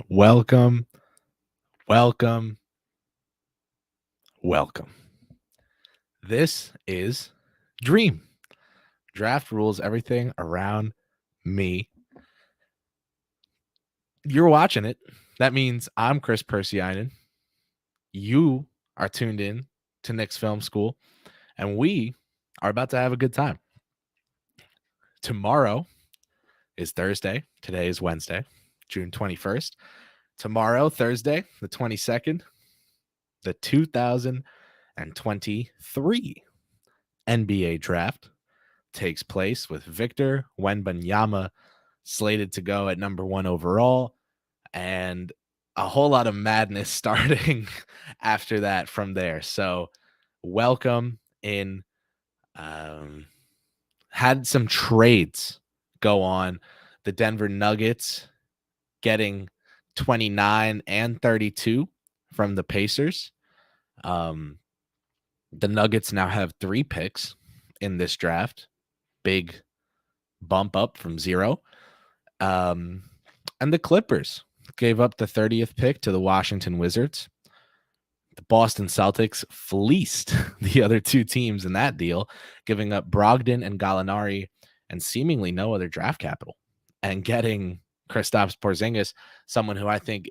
Welcome, welcome, welcome. This is Dream. Draft rules everything around me. You're watching it. That means I'm Kris Persianen. You are tuned in to Knicks Film School, and we are about to have a good time. Tomorrow is Thursday. Today is Wednesday, June 21st. Tomorrow, Thursday, the 22nd, the 2023 NBA draft takes place with Victor Wembanyama slated to go at number 1 overall, and a whole lot of madness starting after that from there. So welcome in. Had some trades go on. The Denver Nuggets getting 29 and 32 from the Pacers. The Nuggets now have 3 picks in this draft. Big bump up from 0. And the Clippers gave up the 30th pick to the Washington Wizards. The Boston Celtics fleeced the other 2 teams in that deal, giving up Brogdon and Gallinari and seemingly no other draft capital, and getting Kristaps Porzingis, someone who I think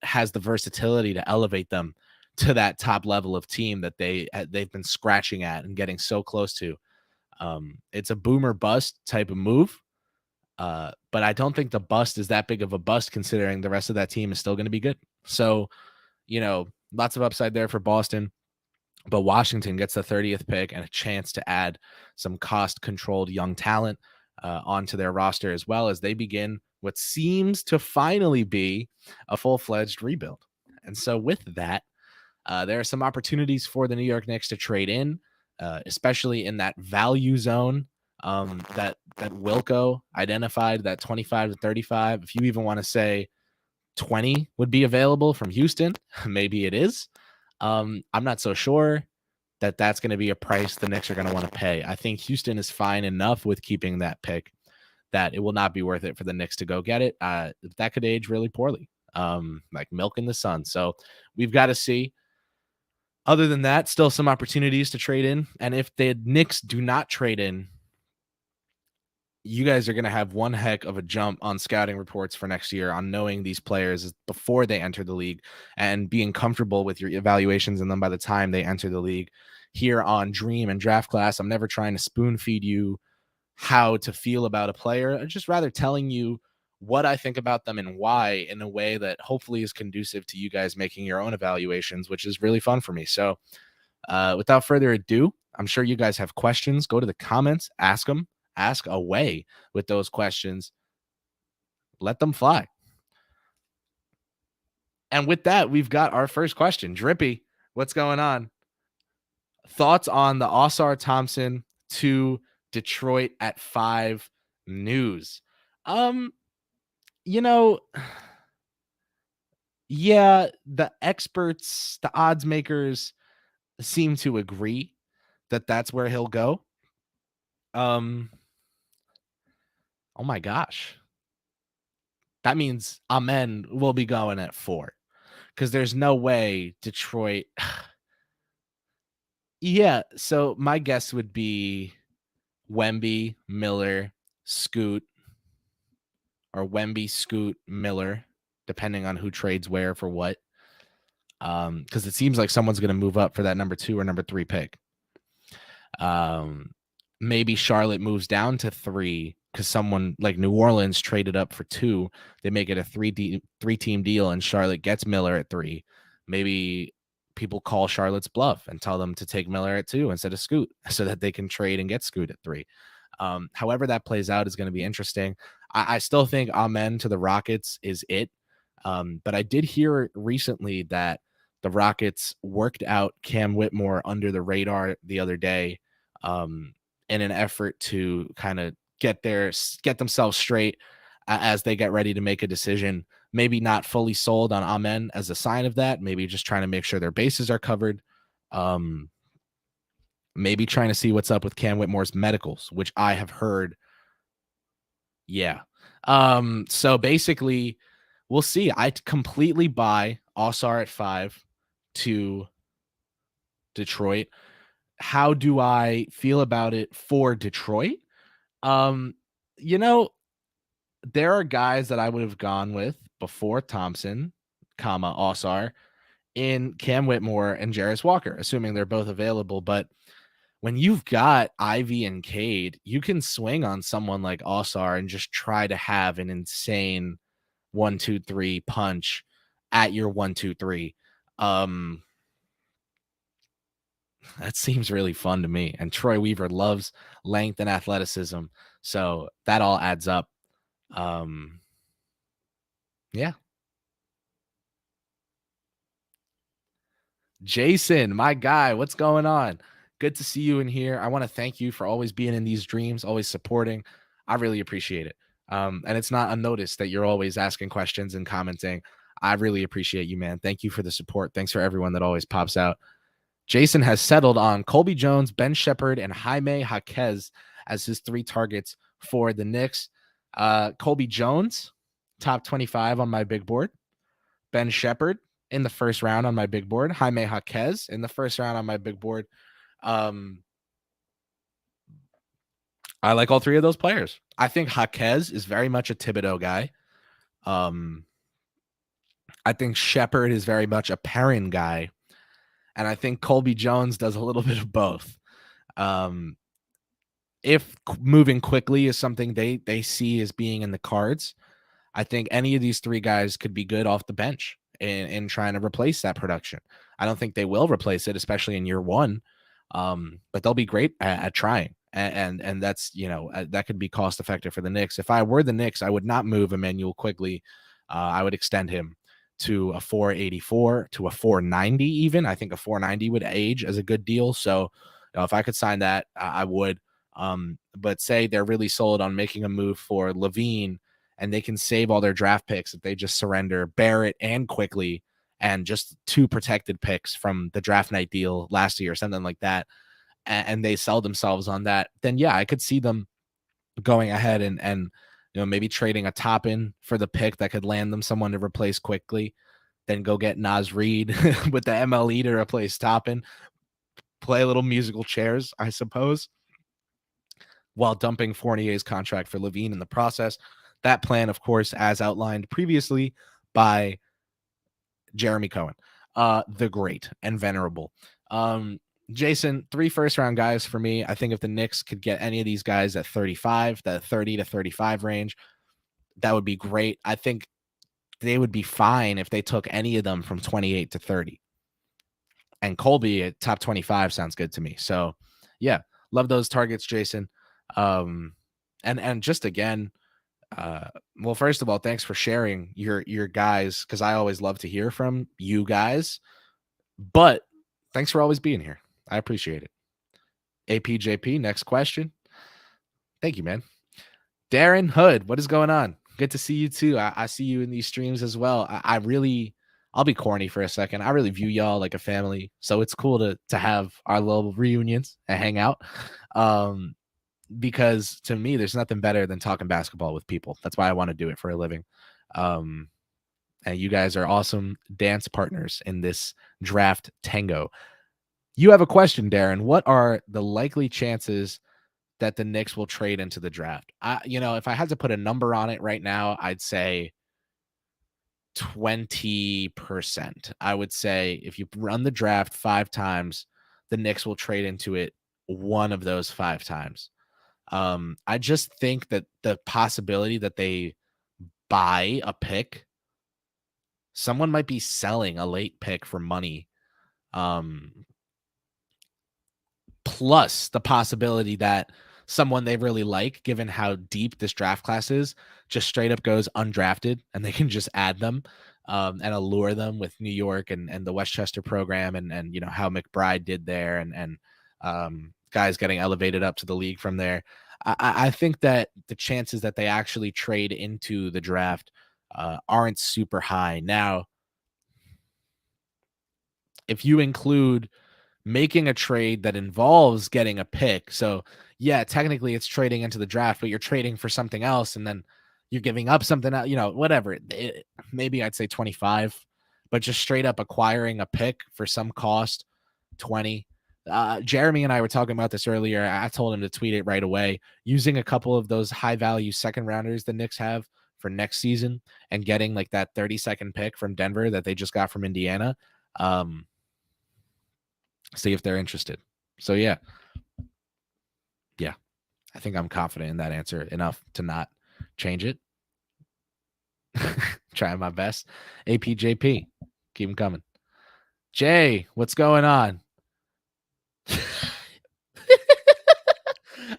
has the versatility to elevate them to that top level of team that they've been scratching at and getting so close to. It's a boomer bust type of move, but I don't think the bust is that big of a bust considering the rest of that team is still going to be good. So, lots of upside there for Boston, but Washington gets the 30th pick and a chance to add some cost-controlled young talent onto their roster, as well as they begin what seems to finally be a full-fledged rebuild. And so with that, there are some opportunities for the New York Knicks to trade in, especially in that value zone that Wilco identified, that 25 to 35. If you even want to say 20 would be available from Houston, maybe it is. I'm not so sure that that's going to be a price the Knicks are going to want to pay. I think Houston is fine enough with keeping that pick that it will not be worth it for the Knicks to go get it. That could age really poorly, like milk in the sun. So we've got to see. Other than that, still some opportunities to trade in. And if the Knicks do not trade in, you guys are going to have one heck of a jump on scouting reports for next year on knowing these players before they enter the league and being comfortable with your evaluations. And then by the time they enter the league here on Dream and Draft Class, I'm never trying to spoon feed you how to feel about a player. I'm just rather telling you what I think about them and why in a way that hopefully is conducive to you guys making your own evaluations, which is really fun for me. So without further ado, I'm sure you guys have questions. Go to the comments, ask them. Ask away with those questions. Let them fly. And with that, we've got our first question. Drippy, what's going on? Thoughts on the Ausar Thompson to Detroit at 5 news? Yeah, the experts, the odds makers seem to agree that that's where he'll go. Oh my gosh. That means Amen will be going at 4 because there's no way Detroit. Yeah. So my guess would be Wemby, Miller, Scoot, or Wemby, Scoot, Miller, depending on who trades where for what. Because it seems like someone's going to move up for that number 2 or number 3 pick. Maybe Charlotte moves down to 3 because someone like New Orleans traded up for 2. They make it a 3-team deal and Charlotte gets Miller at 3. Maybe people call Charlotte's bluff and tell them to take Miller at 2 instead of Scoot so that they can trade and get Scoot at 3. However that plays out is going to be interesting. I still think Amen to the Rockets is it. But I did hear recently that the Rockets worked out Cam Whitmore under the radar the other day in an effort to kind of get themselves straight as they get ready to make a decision. Maybe not fully sold on Amen as a sign of that. Maybe just trying to make sure their bases are covered. Maybe trying to see what's up with Cam Whitmore's medicals, which I have heard. Yeah. So basically we'll see. I completely buy Osar at 5 to Detroit. How do I feel about it for Detroit? Um, you know, there are guys that I would have gone with before Thompson, comma Osar, in Cam Whitmore and Jarris Walker, assuming they're both available. But when you've got Ivy and Cade, you can swing on someone like Osar and just try to have an insane 1-2-3 punch at your 1-2-3. That seems really fun to me. And Troy Weaver loves length and athleticism. So that all adds up. Yeah. Jason, my guy, what's going on? Good to see you in here. I want to thank you for always being in these dreams, always supporting. I really appreciate it. And it's not unnoticed that you're always asking questions and commenting. I really appreciate you, man. Thank you for the support. Thanks for everyone that always pops out. Jason has settled on Colby Jones, Ben Shepherd, and Jaime Jaquez as his 3 targets for the Knicks. Colby Jones, top 25 on my big board. Ben Shepherd in the first round on my big board. Jaime Jaquez in the first round on my big board. I like all 3 of those players. I think Jaquez is very much a Thibodeau guy. I think Shepherd is very much a Perrin guy. And I think Colby Jones does a little bit of both. If moving quickly is something they see as being in the cards, I think any of these 3 guys could be good off the bench in trying to replace that production. I don't think they will replace it, especially in year 1. But they'll be great at trying. And that's, that could be cost effective for the Knicks. If I were the Knicks, I would not move Emmanuel quickly. I would extend him to a 484 to a 490 even. I think a 490 would age as a good deal. So if I could sign that, I would. But say they're really sold on making a move for Levine and they can save all their draft picks if they just surrender Barrett and Quickly and just 2 protected picks from the draft night deal last year or something like that, and they sell themselves on that, then yeah, I could see them going ahead and maybe trading a Toppin for the pick that could land them someone to replace Quickly, then go get Naz Reid with the MLE to replace Toppin, play a little musical chairs, I suppose, while dumping Fournier's contract for Levine in the process. That plan, of course, as outlined previously by Jeremy Cohen, the great and venerable. Jason, 3 first-round guys for me. I think if the Knicks could get any of these guys at 35, the 30 to 35 range, that would be great. I think they would be fine if they took any of them from 28 to 30. And Colby at top 25 sounds good to me. So, yeah, love those targets, Jason. And just again, well, first of all, thanks for sharing your guys, because I always love to hear from you guys. But thanks for always being here. I appreciate it. APJP, next question. Thank you, man. Darren Hood, what is going on? Good to see you too. I see you in these streams as well. I'll be corny for a second. I really view y'all like a family. So it's cool to have our little reunions and hang out. Because to me, there's nothing better than talking basketball with people. That's why I want to do it for a living. And you guys are awesome dance partners in this draft tango. You have a question, Darren. What are the likely chances that the Knicks will trade into the draft? If I had to put a number on it right now, I'd say 20%. I would say if you run the draft 5 times, the Knicks will trade into it 1 of those 5 times. I just think that the possibility that they buy a pick, someone might be selling a late pick for money. Plus the possibility that someone they really like, given how deep this draft class is, just straight up goes undrafted and they can just add them and allure them with New York and the Westchester program and how McBride did there and guys getting elevated up to the league from there. I think that the chances that they actually trade into the draft aren't super high. Now, if you include making a trade that involves getting a pick, so yeah, technically it's trading into the draft, but you're trading for something else, and then you're giving up something, whatever. Maybe I'd say 25, but just straight up acquiring a pick for some cost, 20. Jeremy and I were talking about this earlier. I told him to tweet it right away. Using a couple of those high value second rounders the Knicks have for next season and getting like that 30-second pick from Denver that they just got from Indiana. See if they're interested. So yeah, I think I'm confident in that answer enough to not change it. Trying my best. APJP, keep them coming. Jay, what's going on?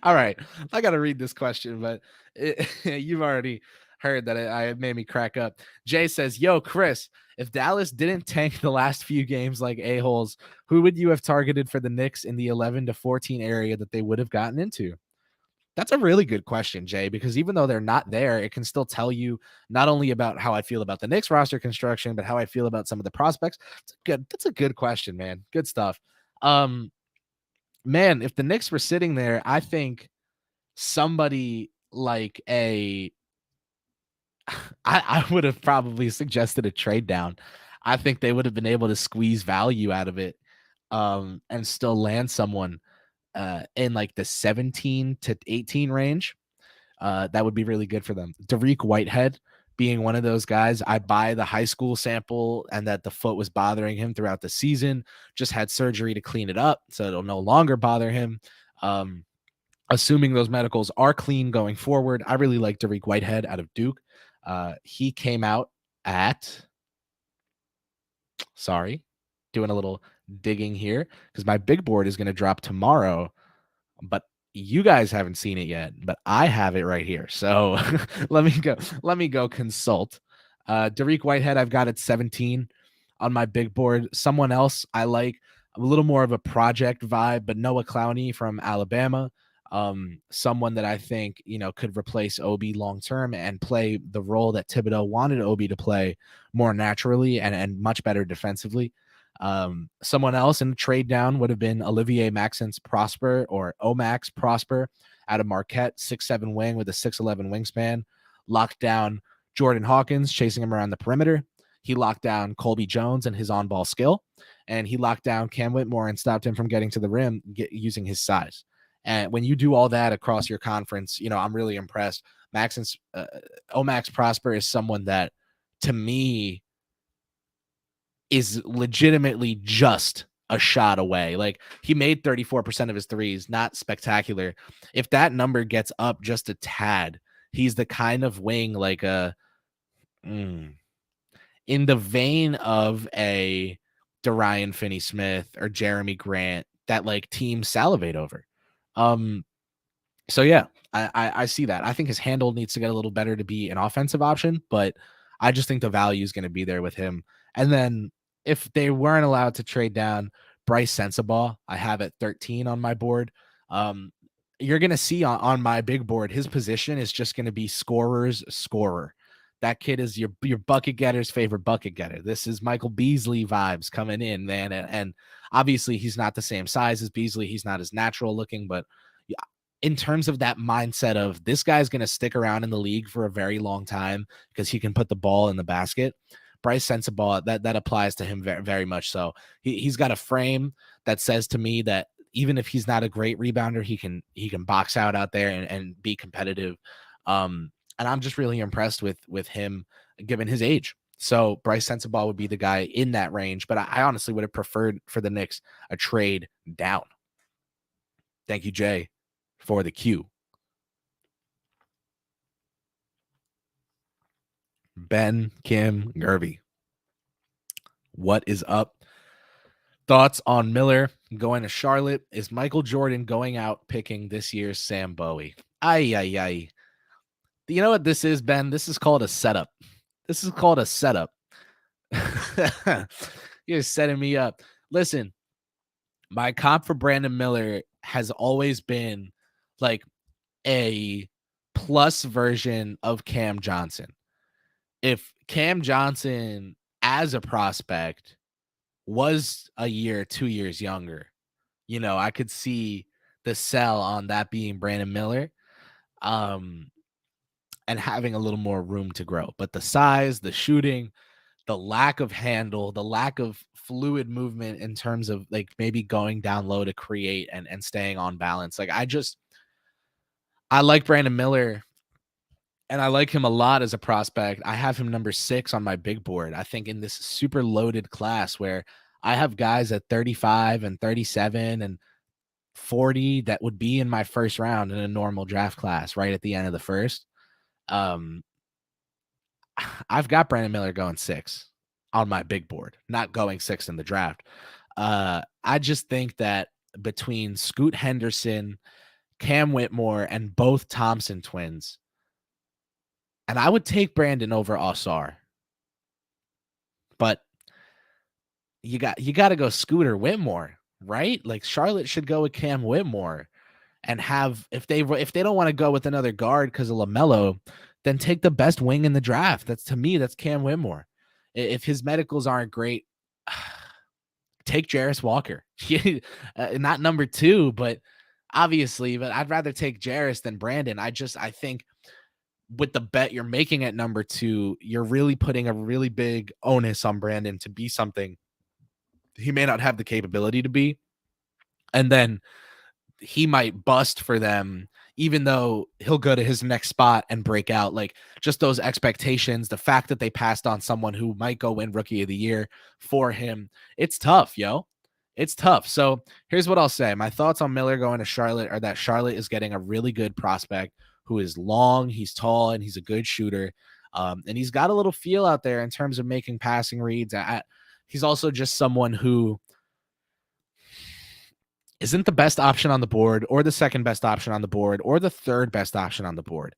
All right, I got to read this question, but you've already heard that it made me crack up. Jay says, yo, Chris, if Dallas didn't tank the last few games like a-holes, who would you have targeted for the Knicks in the 11 to 14 area that they would have gotten into? That's a really good question, Jay, because even though they're not there, it can still tell you not only about how I feel about the Knicks roster construction, but how I feel about some of the prospects. That's a good question, man. Good stuff. Man, if the Knicks were sitting there, I think somebody like I would have probably suggested a trade down. I think they would have been able to squeeze value out of it, and still land someone in like the 17 to 18 range. That would be really good for them. D.R.E.A.M Whitehead being one of those guys. I buy the high school sample and that the foot was bothering him throughout the season, just had surgery to clean it up so it'll no longer bother him. Assuming those medicals are clean going forward, I really like D.R.E.A.M Whitehead out of Duke. He came out at, doing a little digging here because my big board is going to drop tomorrow, but you guys haven't seen it yet, but I have it right here. So let me go consult. D.R.E.A.M Whitehead, I've got at 17 on my big board. Someone else I like, a little more of a project vibe, but Noah Clowney from Alabama. Someone that I think, could replace Obi long term and play the role that Thibodeau wanted Obi to play more naturally and much better defensively. Someone else in the trade down would have been Olivier Maxence Prosper or Omax Prosper out of Marquette, 6'7" wing with a 6'11" wingspan. Locked down Jordan Hawkins, chasing him around the perimeter. He locked down Colby Jones and his on-ball skill, and he locked down Cam Whitmore and stopped him from getting to the rim using his size. And when you do all that across your conference, I'm really impressed. Omax Prosper is someone that, to me, is legitimately just a shot away. Like, he made 34% of his threes, not spectacular. If that number gets up just a tad, he's the kind of wing like in the vein of a Dorian Finney-Smith or Jeremy Grant that like teams salivate over. So yeah, I see that. I think his handle needs to get a little better to be an offensive option, but I just think the value is going to be there with him. And then if they weren't allowed to trade down, Bryce Sensabaugh, I have at 13 on my board. You're going to see on my big board, his position is just going to be scorer's scorer. That kid is your bucket getter's favorite bucket getter. This is Michael Beasley vibes coming in, man. And obviously he's not the same size as Beasley. He's not as natural looking, but in terms of that mindset of this guy's going to stick around in the league for a very long time because he can put the ball in the basket, Bryce Sensabaugh, that applies to him very, very much so. He's got a frame that says to me that even if he's not a great rebounder, he can box out there and be competitive. And I'm just really impressed with him given his age. So Bryce Sensabaugh would be the guy in that range, but I honestly would have preferred for the Knicks a trade down. Thank you, Jay, for the cue. Ben, Kim, Gervy, what is up? Thoughts on Miller going to Charlotte? Is Michael Jordan going out picking this year's Sam Bowie? Ay. You know what this is, Ben? This is called a setup. You're setting me up. Listen, my comp for Brandon Miller has always been like a plus version of Cam Johnson. If Cam Johnson as a prospect was a year, 2 years younger, I could see the sell on that being Brandon Miller. and having a little more room to grow. But the size, the shooting, the lack of handle, the lack of fluid movement in terms of like maybe going down low to create and staying on balance. Like I like Brandon Miller and I like him a lot as a prospect. I have him number 6 on my big board. I think in this super loaded class where I have guys at 35 and 37 and 40 that would be in my first round in a normal draft class right at the end of the first. Um, I've got Brandon Miller going 6 on my big board, not going 6 in the draft. I just think that between Scoot Henderson, Cam Whitmore, and both Thompson twins, and I would take Brandon over Osar, but you got to go Scooter Whitmore, right? Like Charlotte should go with Cam Whitmore and have if they don't want to go with another guard because of LaMelo, then take the best wing in the draft. That's to me, that's Cam Whitmore. If his medicals aren't great, take Jarris Walker. Not number 2, but obviously, but I'd rather take Jarris than Brandon. I think with the bet you're making at number 2, you're really putting a really big onus on Brandon to be something he may not have the capability to be. And then he might bust for them, even though he'll go to his next spot and break out. Like just those expectations, the fact that they passed on someone who might go win Rookie of the Year for him. It's tough, yo. It's tough. So here's what I'll say. My thoughts on Miller going to Charlotte are that Charlotte is getting a really good prospect who is long, he's tall, and he's a good shooter. And he's got a little feel out there in terms of making passing reads. He's also just someone who isn't the best option on the board or the second best option on the board or the third best option on the board.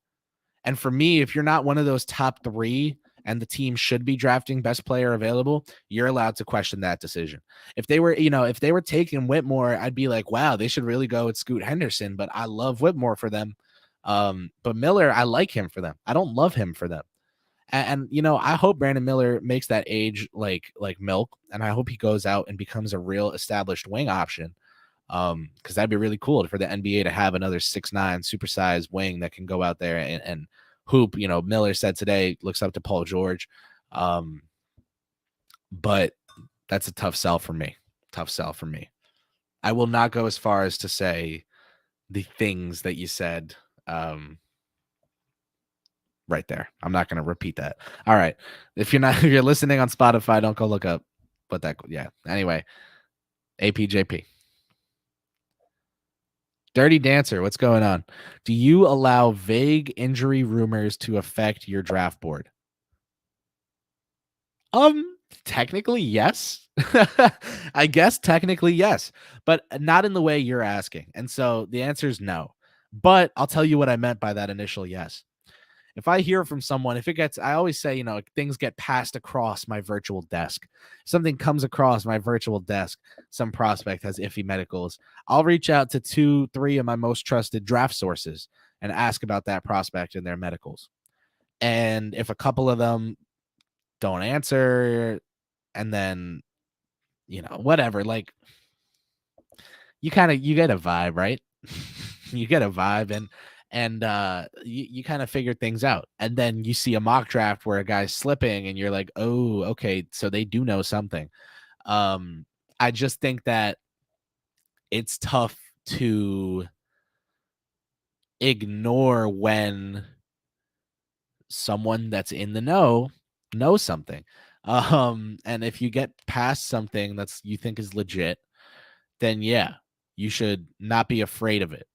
And for me, if you're not one of those top 3 and the team should be drafting best player available, you're allowed to question that decision. If they were taking Whitmore, I'd be like, wow, they should really go with Scoot Henderson, but I love Whitmore for them. But Miller, I like him for them. I don't love him for them. And I hope Brandon Miller makes that age like milk, and I hope he goes out and becomes a real established wing option. Because that'd be really cool for the NBA to have another 6'9" supersized wing that can go out there and hoop. Miller said today looks up to Paul George. But that's a tough sell for me. I will not go as far as to say the things that you said right there. I'm not going to repeat that. All right. If you're listening on Spotify, don't go look up what that, yeah. Anyway, APJP. Dirty Dancer, what's going on? Do you allow vague injury rumors to affect your draft board? Technically, yes. I guess technically, yes, but not in the way you're asking. And so the answer is no. But I'll tell you what I meant by that initial yes. If I hear from someone, I always say, things get passed across my virtual desk. Something comes across my virtual desk, some prospect has iffy medicals. I'll reach out to 2-3 of my most trusted draft sources and ask about that prospect and their medicals. And if a couple of them don't answer, and then, whatever, like you get a vibe, right? You get a vibe and you kind of figure things out. And then you see a mock draft where a guy's slipping and you're like, oh, okay, so they do know something. I just think that it's tough to ignore when someone that's in the know knows something. And if you get past something that's you think is legit, then yeah, you should not be afraid of it.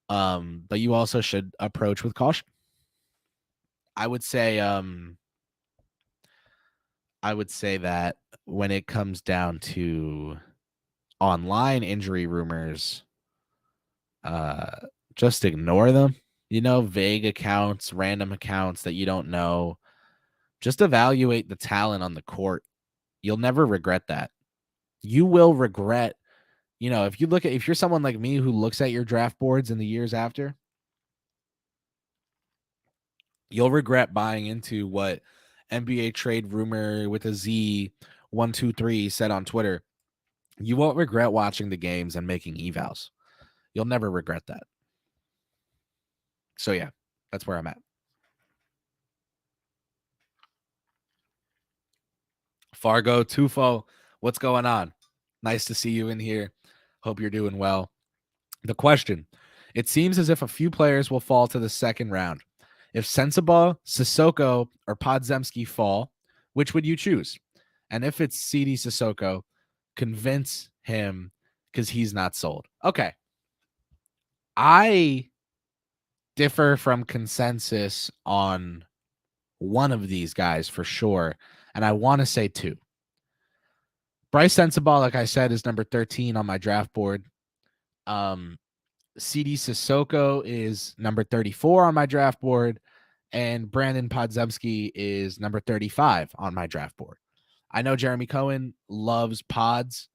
But you also should approach with caution. I would say that when it comes down to online injury rumors, just ignore them. Vague accounts, random accounts that you don't know. Just evaluate the talent on the court. You'll never regret that. You will regret, if you're someone like me who looks at your draft boards in the years after, you'll regret buying into what NBA trade rumor with a Z 123 said on Twitter. You won't regret watching the games and making evals. You'll never regret that. So yeah, that's where I'm at. Fargo, Tufo, what's going on? Nice to see you in here. Hope you're doing well. The question: it seems as if a few players will fall to the second round. If Sensabaugh, Sissoko, or Podziemski fall, which would you choose? And if it's CD Sissoko, convince him because he's not sold. Okay. I differ from consensus on one of these guys for sure, and I want to say two. Bryce Sensabaugh, like I said, is number 13 on my draft board. CD Sissoko is number 34 on my draft board, and Brandon Podziemski is number 35 on my draft board. I know Jeremy Cohen loves Pods.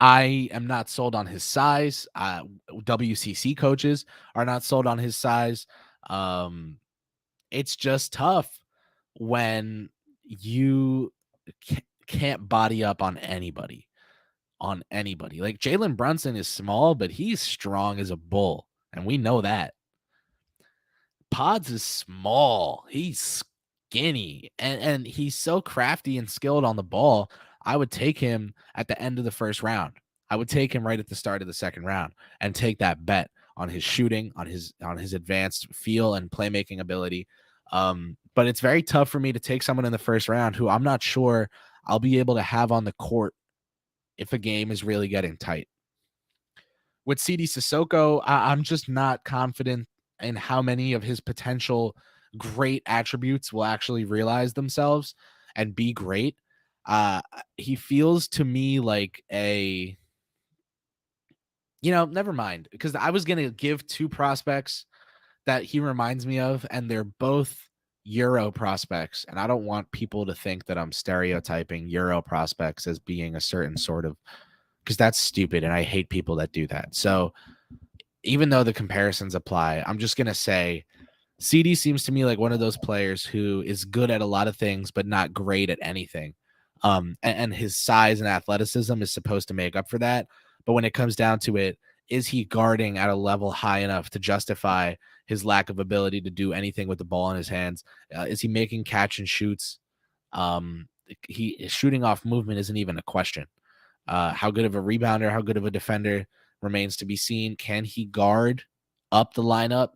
I am not sold on his size. WCC coaches are not sold on his size. It's just tough when you can't body up on anybody. Like Jalen Brunson is small, but he's strong as a bull, and we know that. Pods is small. He's skinny, and he's so crafty and skilled on the ball. I would take him at the end of the first round. I would take him right at the start of the second round and take that bet on his shooting, on his advanced feel and playmaking ability. But it's very tough for me to take someone in the first round who I'm not sure I'll be able to have on the court if a game is really getting tight. With CD Sissoko, I'm just not confident in how many of his potential great attributes will actually realize themselves and be great. He feels to me like never mind, because I was going to give two prospects that he reminds me of, and they're both Euro prospects. And I don't want people to think that I'm stereotyping Euro prospects as being a certain sort of, because that's stupid. And I hate people that do that. So even though the comparisons apply, I'm just going to say CD seems to me like one of those players who is good at a lot of things, but not great at anything. And his size and athleticism is supposed to make up for that. But when it comes down to it, is he guarding at a level high enough to justify his lack of ability to do anything with the ball in his hands? Is he making catch and shoots? He is shooting off movement isn't even a question. How good of a rebounder, how good of a defender remains to be seen. Can he guard up the lineup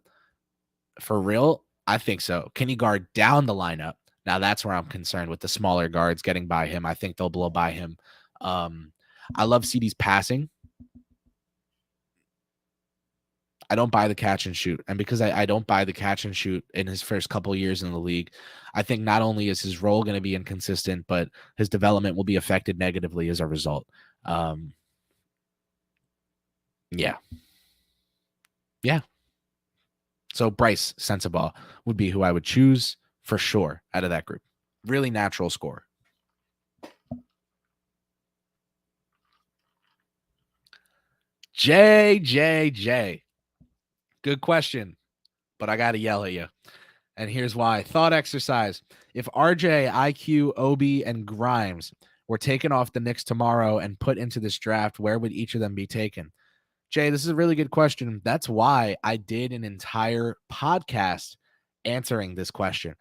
for real? I think so. Can he guard down the lineup? Now that's where I'm concerned with the smaller guards getting by him. I think they'll blow by him. I love CD's passing. I don't buy the catch and shoot. And because I don't buy the catch and shoot in his first couple of years in the league, I think not only is his role going to be inconsistent, but his development will be affected negatively as a result. Yeah. So Bryce Sensabaugh would be who I would choose for sure out of that group. Really natural score. JJJ. Good question, but I got to yell at you. And here's why. Thought exercise. If RJ, IQ, Obi, and Grimes were taken off the Knicks tomorrow and put into this draft, where would each of them be taken? Jay, this is a really good question. That's why I did an entire podcast answering this question.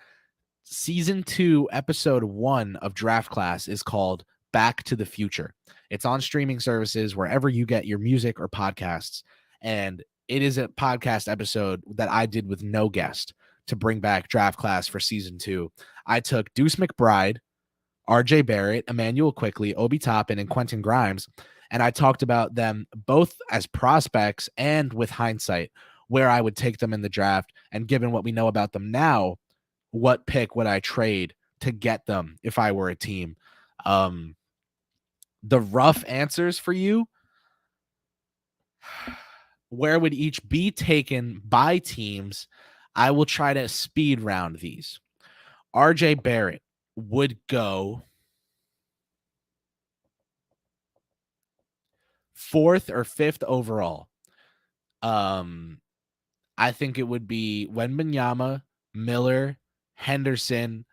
Season 2, episode 1 of Draft Class is called Back to the Future. It's on streaming services wherever you get your music or podcasts. And it is a podcast episode that I did with no guest to bring back Draft Class for season 2. I took Deuce McBride, RJ Barrett, Emmanuel Quickley, Obi Toppin, and Quentin Grimes. And I talked about them both as prospects and with hindsight, where I would take them in the draft. And given what we know about them now, what pick would I trade to get them if I were a team? The rough answers for you, where would each be taken by teams? I will try to speed round these. RJ Barrett would go 4th or 5th overall. I think it would be Wembanyama, Miller, Henderson,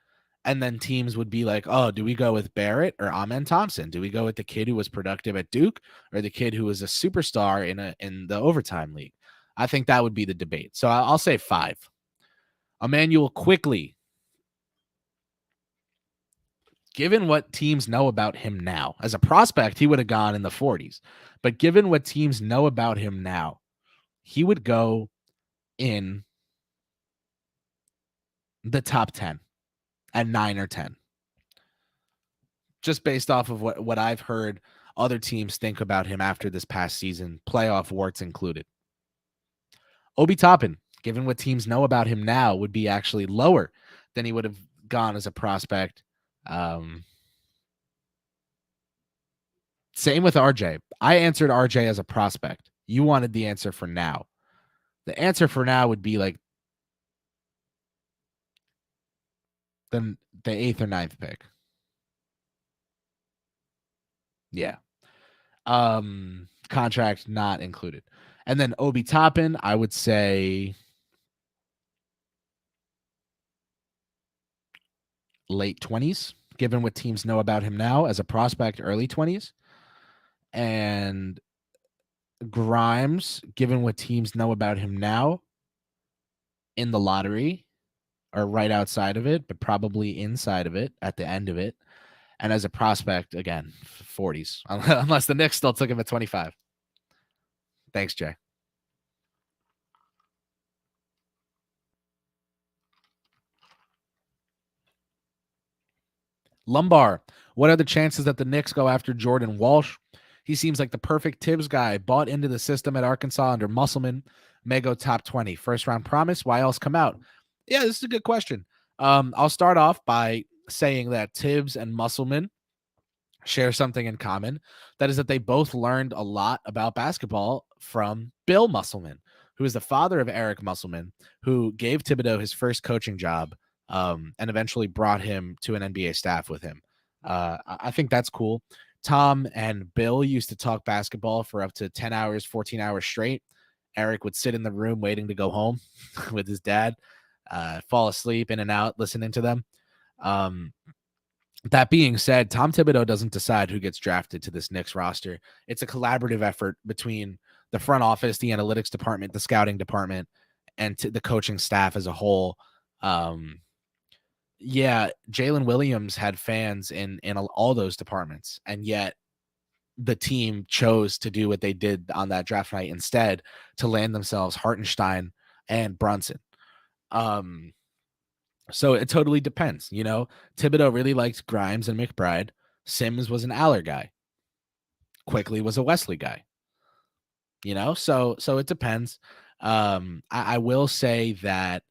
and then teams would be like, oh, do we go with Barrett or Amen Thompson? Do we go with the kid who was productive at Duke or the kid who was a superstar in the overtime league? I think that would be the debate. So I'll say 5. Emmanuel Quickley. given what teams know about him now, as a prospect, he would have gone in the 40s. But given what teams know about him now, he would go in the top 10 at 9 or 10. Just based off of what I've heard other teams think about him after this past season, playoff warts included. Obi Toppin, given what teams know about him now, would be actually lower than he would have gone as a prospect. Same with RJ. I answered RJ as a prospect. You wanted the answer for now. The answer for now would be like the 8th or 9th pick. Yeah. Contract not included. And then Obi Toppin, I would say late 20s, given what teams know about him now as a prospect, early 20s. And Grimes, given what teams know about him now, in the lottery or right outside of it, but probably inside of it at the end of it. And as a prospect, again, 40s, unless the Knicks still took him at 25. Thanks, Jay. Lumbar, what are the chances that the Knicks go after Jordan Walsh? He seems like the perfect Thibs guy, bought into the system at Arkansas under Musselman, may go top 20. First round promise, why else come out? Yeah, this is a good question. I'll start off by saying that Thibs and Musselman share something in common. That is that they both learned a lot about basketball from Bill Musselman, who is the father of Eric Musselman, who gave Thibodeau his first coaching job and eventually brought him to an NBA staff with him. I think that's cool. Tom and Bill used to talk basketball for up to 10 hours, 14 hours straight. Eric would sit in the room waiting to go home with his dad, fall asleep in and out listening to them. That being said, Tom Thibodeau doesn't decide who gets drafted to this Knicks roster. It's a collaborative effort between the front office, the analytics department, the scouting department, and the coaching staff as a whole. Yeah, Jalen Williams had fans in all those departments, and yet the team chose to do what they did on that draft night instead, to land themselves Hartenstein and Brunson. So it totally depends. You know, Thibodeau really liked Grimes and McBride. Sims was an Aller guy. Quickly was a Wesley guy. You know, so it depends. I will say that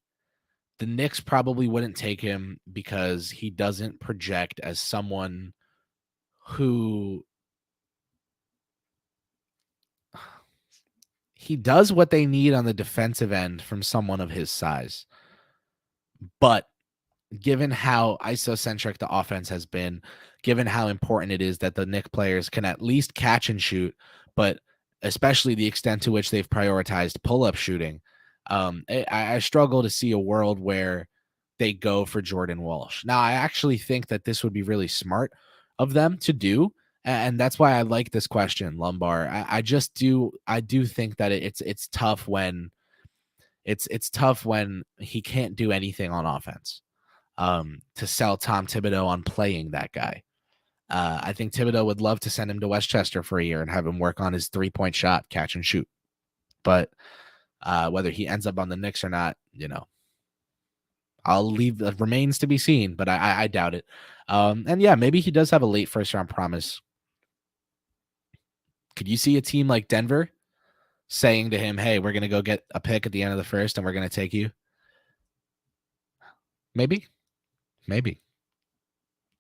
the Knicks probably wouldn't take him because he doesn't project as someone who he does what they need on the defensive end from someone of his size. But given how isocentric the offense has been, given how important it is that the Knicks players can at least catch and shoot, but especially the extent to which they've prioritized pull-up shooting, I struggle to see a world where they go for Jordan Walsh. Now, I actually think that this would be really smart of them to do, and that's why I like this question, Lumbar. I do think that it's tough when it's tough when he can't do anything on offense. To sell Tom Thibodeau on playing that guy. I think Thibodeau would love to send him to Westchester for a year and have him work on his 3-point shot, catch and shoot. But whether he ends up on the Knicks or not, you know, I'll leave the remains to be seen, but I doubt it. And yeah, maybe he does have a late first round promise. Could you see a team like Denver saying to him, hey, we're going to go get a pick at the end of the first and we're going to take you? Maybe.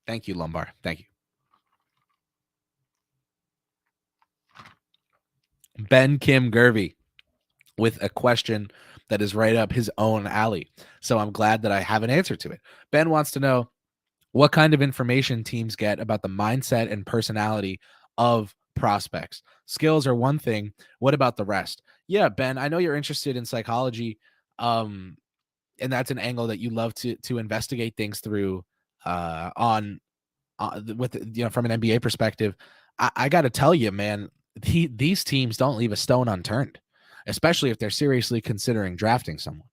Thank you, Lumbar. Thank you. Ben Kim Gervey with a question that is right up his own alley. So I'm glad that I have an answer to it. Ben wants to know what kind of information teams get about the mindset and personality of prospects. Skills are one thing. What about the rest? Yeah, Ben, I know you're interested in psychology. And that's an angle that you love to investigate things through with, you know, from an NBA perspective. I got to tell you, man, these teams don't leave a stone unturned, especially if they're seriously considering drafting someone.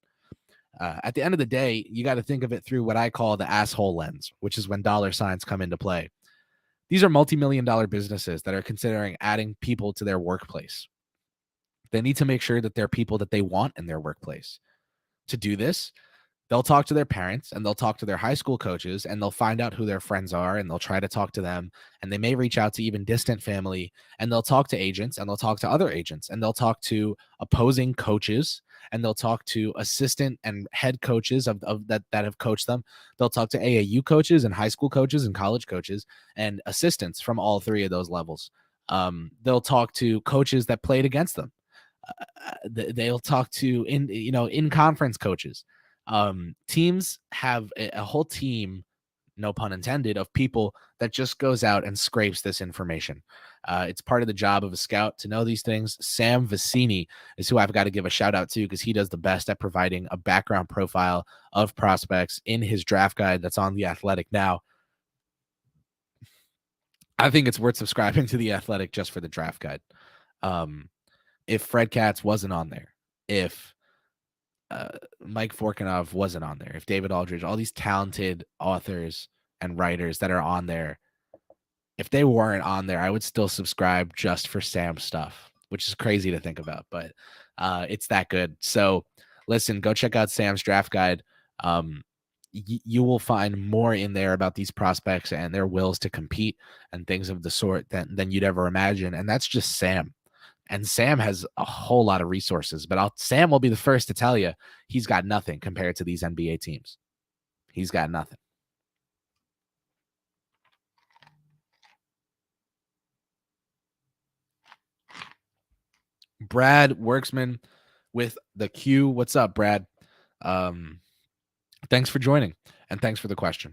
At the end of the day, you got to think of it through what I call the asshole lens, which is when dollar signs come into play. These are multi-million-dollar businesses that are considering adding people to their workplace. They need to make sure that they're people that they want in their workplace. To do this, they'll talk to their parents and they'll talk to their high school coaches and they'll find out who their friends are and they'll try to talk to them, and they may reach out to even distant family, and they'll talk to agents and they'll talk to other agents and they'll talk to opposing coaches and they'll talk to assistant and head coaches of that have coached them. They'll talk to AAU coaches and high school coaches and college coaches and assistants from all three of those levels. They'll talk to coaches that played against them. They'll talk to in conference coaches. Teams have a whole team, no pun intended, of people that just goes out and scrapes this information. It's part of the job of a scout to know these things. Sam Vecini is who I've got to give a shout out to because he does the best at providing a background profile of prospects in his draft guide that's on The Athletic now. I think it's worth subscribing to The Athletic just for the draft guide. If Fred Katz wasn't on there, if Mike Forkanov wasn't on there, if David Aldridge, all these talented authors and writers that are on there, if they weren't on there, I would still subscribe just for Sam's stuff, which is crazy to think about, but it's that good. So listen, go check out Sam's draft guide. You will find more in there about these prospects and their wills to compete and things of the sort than you'd ever imagine. And that's just Sam. And Sam has a whole lot of resources, but Sam will be the first to tell you he's got nothing compared to these NBA teams. He's got nothing. Brad Worksman with the Q. What's up, Brad? Thanks for joining, and thanks for the question.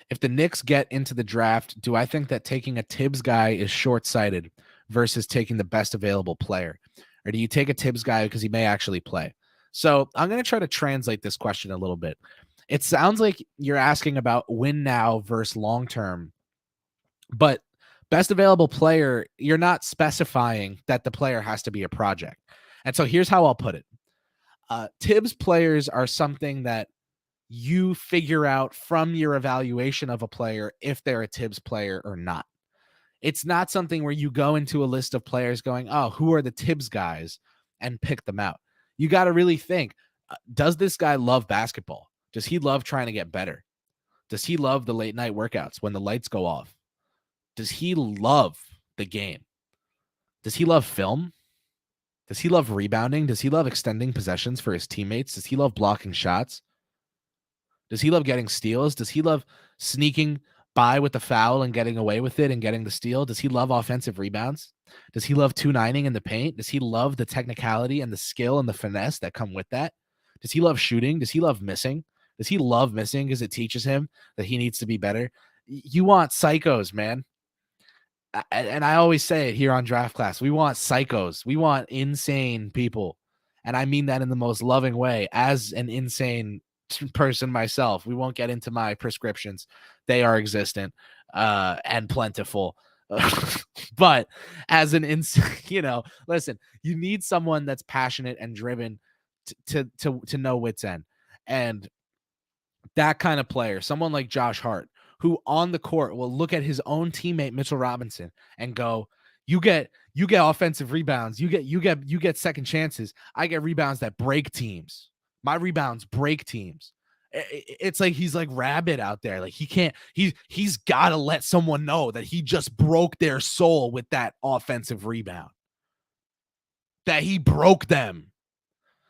If the Knicks get into the draft, do I think that taking a Thibs guy is short-sighted versus taking the best available player? Or do you take a Thibs guy because he may actually play? So I'm going to try to translate this question a little bit. It sounds like you're asking about win now versus long-term, but best available player, you're not specifying that the player has to be a project. And so here's how I'll put it. Thibs players are something that you figure out from your evaluation of a player if they're a Thibs player or not. It's not something where you go into a list of players going, oh, who are the Thibs guys, and pick them out. You got to really think, does this guy love basketball? Does he love trying to get better? Does he love the late night workouts when the lights go off? Does he love the game? Does he love film? Does he love rebounding? Does he love extending possessions for his teammates? Does he love blocking shots? Does he love getting steals? Does he love sneaking by with the foul and getting away with it and getting the steal? Does he love offensive rebounds? Does he love 2-9ing in the paint? Does he love the technicality and the skill and the finesse that come with that? Does he love shooting? Does he love missing? Does he love missing because it teaches him that he needs to be better? You want psychos, man. And I always say it here on Draft Class. We want psychos. We want insane people. And I mean that in the most loving way. As an insane person myself, we won't get into my prescriptions. They are existent and plentiful. But as an listen, you need someone that's passionate and driven to know wits end. And that kind of player, someone like Josh Hart, who on the court will look at his own teammate Mitchell Robinson and go, you get offensive rebounds, you get second chances. I get rebounds that break teams. My rebounds break teams. It's like he's like Rabbit out there. Like he's got to let someone know that he just broke their soul with that offensive rebound. That he broke them.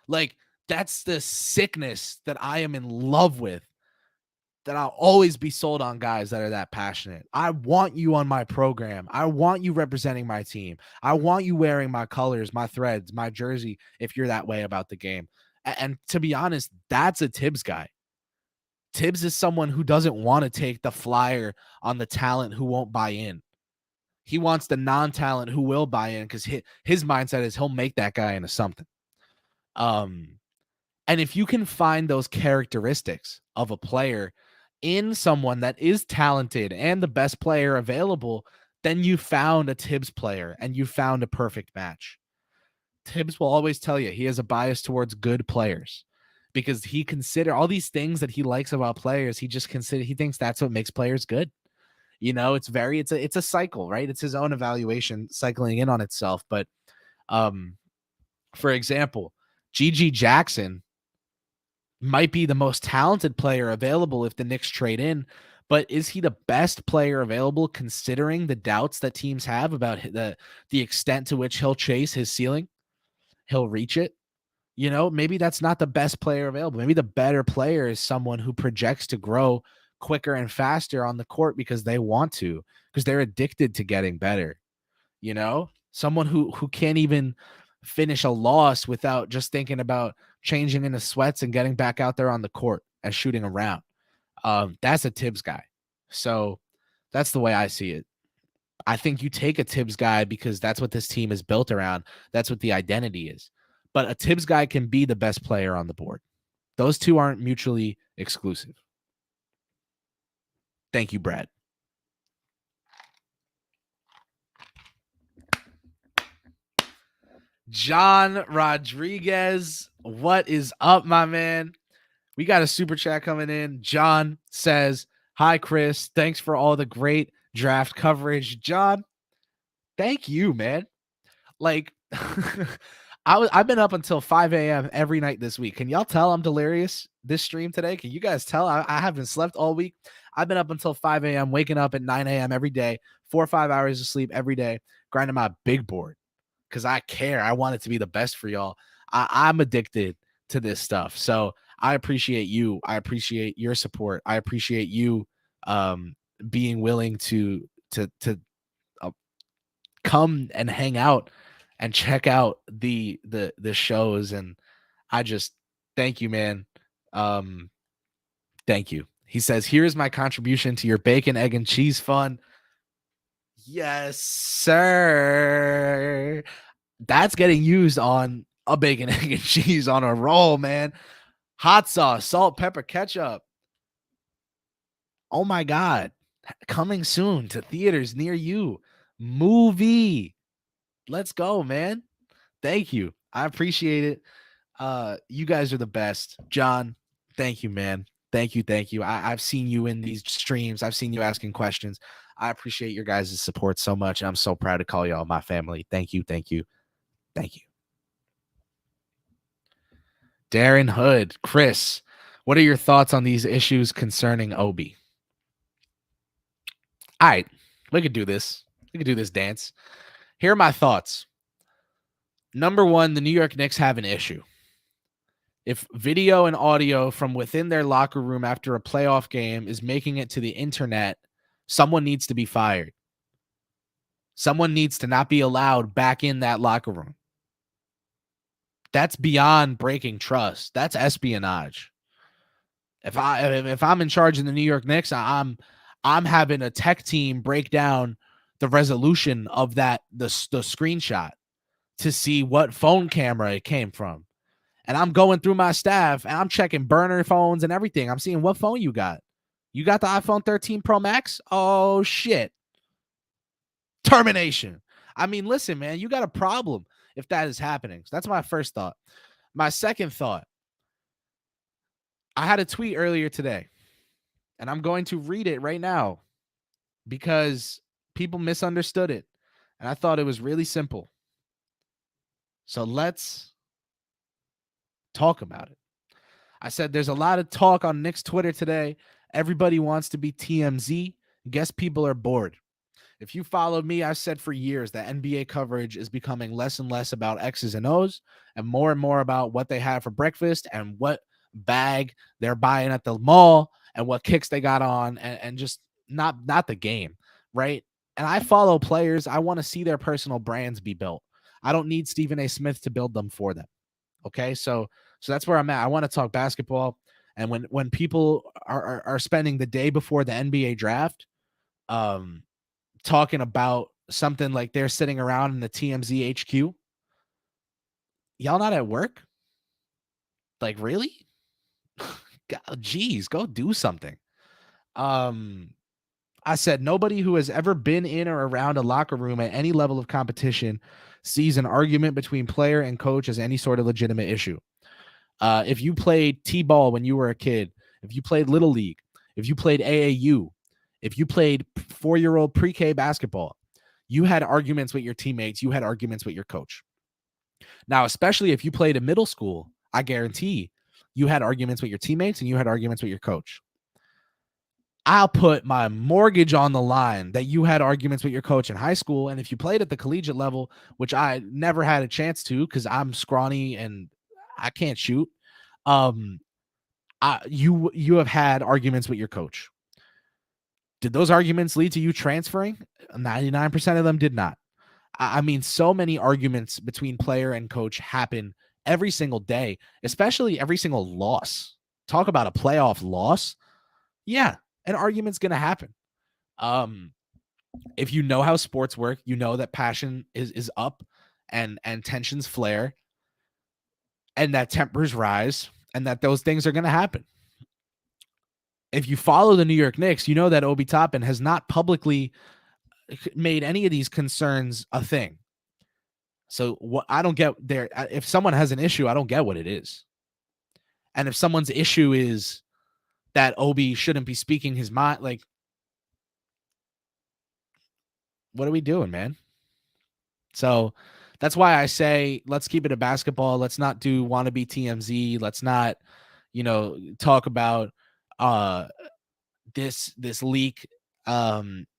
Like that's the sickness that I am in love with. That I'll always be sold on guys that are that passionate. I want you on my program. I want you representing my team. I want you wearing my colors, my threads, my jersey, if you're that way about the game. And to be honest, that's a Thibs guy. Thibs is someone who doesn't want to take the flyer on the talent who won't buy in. He wants the non-talent who will buy in because his mindset is he'll make that guy into something. And if you can find those characteristics of a player in someone that is talented and the best player available, then you found a Thibs player and you found a perfect match. Thibs will always tell you he has a bias towards good players. because he consider all these things that he likes about players. He thinks that's what makes players good. It's a cycle, right? It's his own evaluation cycling in on itself. But for example, GG Jackson might be the most talented player available if the Knicks trade in, but is he the best player available considering the doubts that teams have about the extent to which he'll chase his ceiling? He'll reach it. Maybe that's not the best player available. Maybe the better player is someone who projects to grow quicker and faster on the court because they want to, because they're addicted to getting better. Someone who can't even finish a loss without just thinking about changing into sweats and getting back out there on the court and shooting around. That's a Thibs guy. So that's the way I see it. I think you take a Thibs guy because that's what this team is built around. That's what the identity is. But a Thibs guy can be the best player on the board. Those two aren't mutually exclusive. Thank you, Brad. John Rodriguez, what is up, my man? We got a super chat coming in. John says, "Hi, Kris. Thanks for all the great draft coverage." John, thank you, man. Like, I've been up until 5 a.m. every night this week. Can y'all tell I'm delirious this stream today? Can you guys tell? I haven't slept all week. I've been up until 5 a.m., waking up at 9 a.m. every day, 4 or 5 hours of sleep every day, grinding my big board because I care. I want it to be the best for y'all. I'm addicted to this stuff. So I appreciate you. I appreciate your support. I appreciate you being willing to come and hang out and check out the shows. And I just thank you, man. Thank you. He says, "Here's my contribution to your bacon, egg, and cheese fund." Yes, sir. That's getting used on a bacon, egg, and cheese on a roll, man. Hot sauce, salt, pepper, ketchup. Oh my God. Coming soon to theaters near you. Movie. Let's go, man. Thank you. I appreciate it. You guys are the best. John, thank you, man. Thank you. I've seen you in these streams. I've seen you asking questions. I appreciate your guys' support so much. I'm so proud to call y'all my family. Thank you. Darren Hood, Kris, what are your thoughts on these issues concerning Obi? All right, we could do this. We could do this dance. Here are my thoughts. Number one, the New York Knicks have an issue. If video and audio from within their locker room after a playoff game is making it to the internet, someone needs to be fired. Someone needs to not be allowed back in that locker room. That's beyond breaking trust. That's espionage. If I'm in charge of the New York Knicks, I'm having a tech team break down the resolution of the screenshot to see what phone camera it came from. And I'm going through my staff and I'm checking burner phones and everything. I'm seeing what phone you got. You got the iPhone 13 Pro Max? Oh, shit. Termination. I mean, listen, man, you got a problem if that is happening. So that's my first thought. My second thought, I had a tweet earlier today, and I'm going to read it right now because people misunderstood it, and I thought it was really simple. So let's talk about it. I said there's a lot of talk on Knicks Twitter today. Everybody wants to be TMZ. Guess people are bored. If you followed me, I've said for years that NBA coverage is becoming less and less about X's and O's and more about what they have for breakfast and what bag they're buying at the mall and what kicks they got on and just not the game, right? And I follow players. I want to see their personal brands be built. I don't need Stephen A. Smith to build them for them. Okay, so that's where I'm at. I want to talk basketball. And when people are spending the day before the NBA draft, talking about something like they're sitting around in the TMZ HQ, y'all not at work? Like, really? God, geez, go do something. I said nobody who has ever been in or around a locker room at any level of competition sees an argument between player and coach as any sort of legitimate issue. If you played T-ball when you were a kid, if you played Little League, if you played AAU, if you played 4-year-old pre-K basketball, you had arguments with your teammates. You had arguments with your coach. Now, especially if you played in middle school, I guarantee you had arguments with your teammates and you had arguments with your coach. I'll put my mortgage on the line that you had arguments with your coach in high school. And if you played at the collegiate level, which I never had a chance to because I'm scrawny and I can't shoot, you have had arguments with your coach. Did those arguments lead to you transferring? 99% of them did not. I mean, so many arguments between player and coach happen every single day, especially every single loss. Talk about a playoff loss. Yeah, an argument's going to happen. If you know how sports work, you know that passion is up and tensions flare and that tempers rise and that those things are going to happen. If you follow the New York Knicks, you know that Obi Toppin has not publicly made any of these concerns a thing. So what I don't get there, if someone has an issue, I don't get what it is. And if someone's issue is that Obi shouldn't be speaking his mind, like, what are we doing, man? So that's why I say, let's keep it a basketball. Let's not do wannabe TMZ. Let's not, talk about this leak.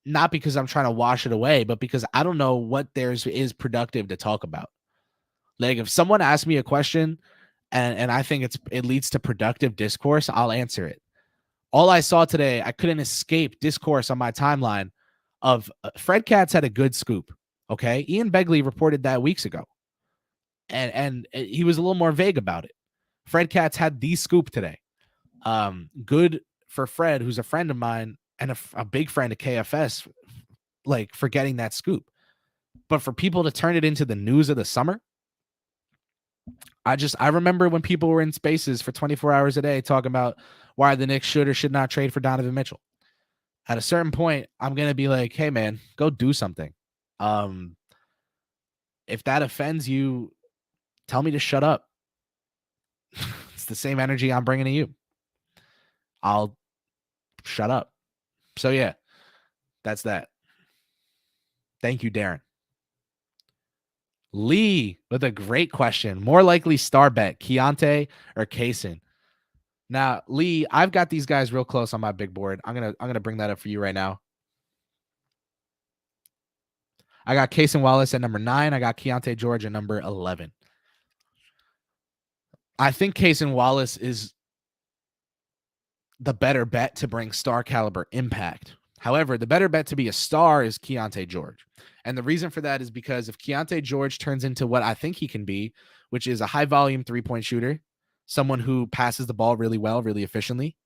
Not because I'm trying to wash it away, but because I don't know what is productive to talk about. Like if someone asks me a question and I think it leads to productive discourse, I'll answer it. All I saw today, I couldn't escape discourse on my timeline of Fred Katz had a good scoop. Okay. Ian Begley reported that weeks ago. And he was a little more vague about it. Fred Katz had the scoop today. Good for Fred, who's a friend of mine and a big friend of KFS, like for getting that scoop. But for people to turn it into the news of the summer, I remember when people were in spaces for 24 hours a day talking about why the Knicks should or should not trade for Donovan Mitchell. At a certain point, I'm going to be like, hey, man, go do something. If that offends you, tell me to shut up. It's the same energy I'm bringing to you. I'll shut up. So, yeah, that's that. Thank you, Darren. Lee with a great question. More likely star bet, Keontae or Kaysen? Now, Lee, I've got these guys real close on my big board. I'm gonna bring that up for you right now. I got Kaysen Wallace at number 9. I got Keontae George at number 11. I think Kaysen Wallace is the better bet to bring star caliber impact. However, the better bet to be a star is Keontae George. And the reason for that is because if Keontae George turns into what I think he can be, which is a high volume 3-point shooter, someone who passes the ball really well, really efficiently,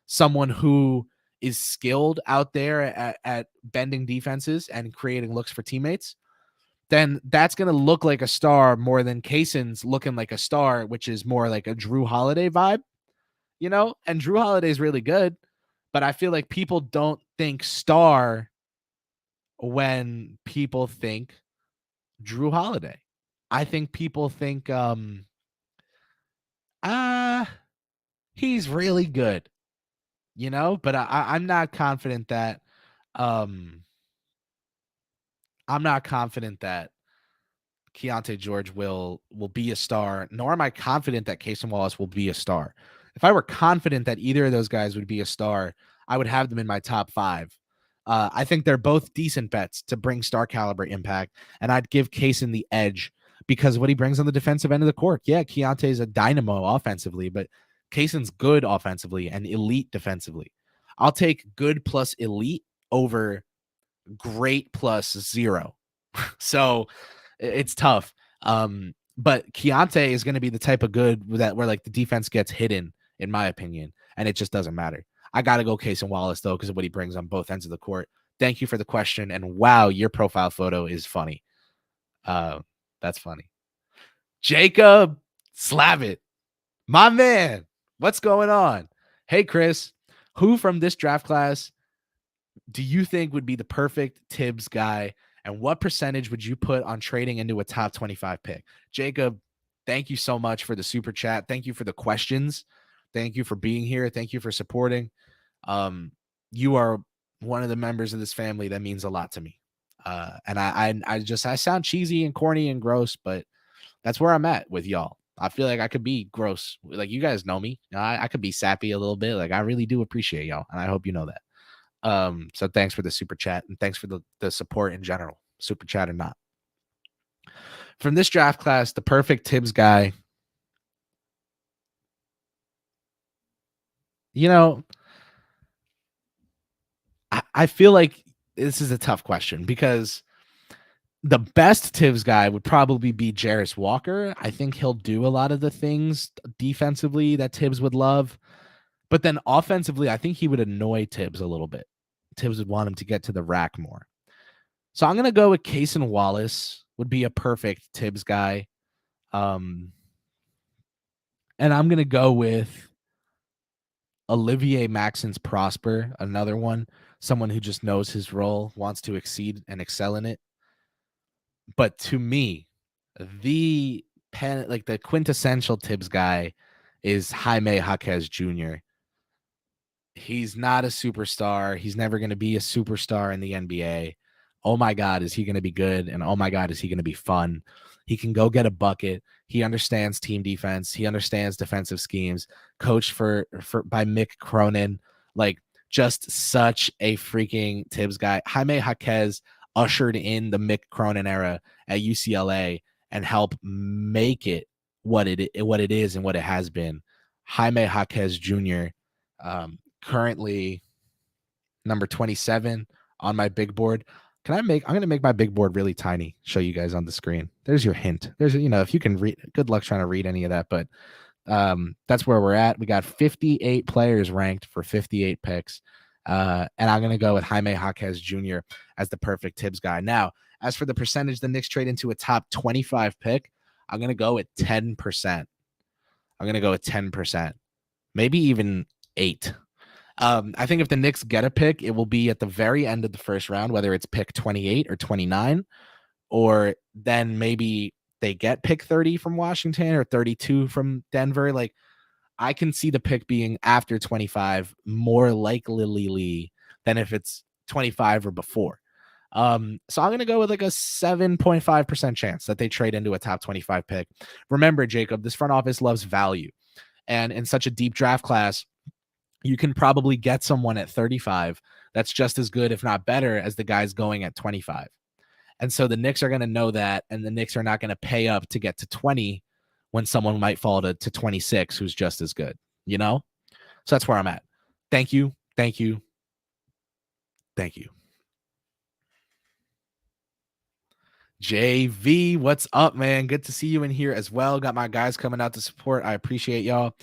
someone who is skilled out there at bending defenses and creating looks for teammates, then that's going to look like a star more than Kaysen's looking like a star, which is more like a Drew Holiday vibe, and Drew Holiday is really good, but I feel like people don't think star when people think Drew Holiday. I think people think, he's really good, but I'm not confident that, Keontae George will be a star, nor am I confident that Kaysen Wallace will be a star. If I were confident that either of those guys would be a star, I would have them in my top 5. I think they're both decent bets to bring star caliber impact, and I'd give Kaysen the edge because of what he brings on the defensive end of the court. Yeah, Keontae's a dynamo offensively, but Kaysen's good offensively and elite defensively. I'll take good plus elite over great plus 0. So it's tough. But Keontae is going to be the type of good where like the defense gets hidden, in my opinion, and it just doesn't matter. I got to go Kaysen Wallace, though, because of what he brings on both ends of the court. Thank you for the question. And wow, your profile photo is funny. That's funny. Jacob Slavitt, my man, what's going on? Hey, Chris, who from this draft class do you think would be the perfect Thibs guy? And what percentage would you put on trading into a top 25 pick? Jacob, Thank you so much for the super chat. Thank you for the questions. Thank you for being here. Thank you for supporting. You are one of the members of this family that means a lot to me. And I sound cheesy and corny and gross, but that's where I'm at with y'all. I feel like I could be gross. Like, you guys know me. I could be sappy a little bit. Like, I really do appreciate y'all, and I hope you know that. So thanks for the super chat, and thanks for the support in general, super chat or not. From this draft class, the perfect Thibs guy. You know, I feel like this is a tough question because the best Thibs guy would probably be Jarris Walker. I think he'll do a lot of the things defensively that Thibs would love. But then offensively, I think he would annoy Thibs a little bit. Thibs would want him to get to the rack more. So I'm going to go with Cason Wallace would be a perfect Thibs guy. And I'm going to go with Olivier Maxence Prosper, another one, someone who just knows his role, wants to exceed and excel in it. But to me, the quintessential Thibs guy is Jaime Jaquez Jr. He's not a superstar. He's never going to be a superstar in the NBA. Oh my God, is he going to be good? And oh my God, is he going to be fun? He can go get a bucket. He understands team defense. He understands defensive schemes. Coached by Mick Cronin. Like, just such a freaking Thibs guy. Jaime Jaquez ushered in the Mick Cronin era at UCLA and helped make it what it is and what it has been. Jaime Jaquez Jr. Currently number 27 on my big board. I'm going to make my big board really tiny, show you guys on the screen. There's your hint. If you can read, good luck trying to read any of that, but that's where we're at. We got 58 players ranked for 58 picks. And I'm going to go with Jaime Jaquez Jr. as the perfect Thibs guy. Now, as for the percentage the Knicks trade into a top 25 pick, I'm going to go with 10%. I'm going to go with 10%, maybe even 8. I think if the Knicks get a pick, it will be at the very end of the first round, whether it's pick 28 or 29, or then maybe they get pick 30 from Washington or 32 from Denver. Like, I can see the pick being after 25 more likely than if it's 25 or before. So I'm going to go with like a 7.5% chance that they trade into a top 25 pick. Remember, Jacob, this front office loves value. And in such a deep draft class, you can probably get someone at 35 that's just as good, if not better, as the guys going at 25. And so the Knicks are going to know that, and the Knicks are not going to pay up to get to 20 when someone might fall to 26 who's just as good, So that's where I'm at. Thank you. Thank you. Thank you. JV, what's up, man? Good to see you in here as well. Got my guys coming out to support. I appreciate y'all.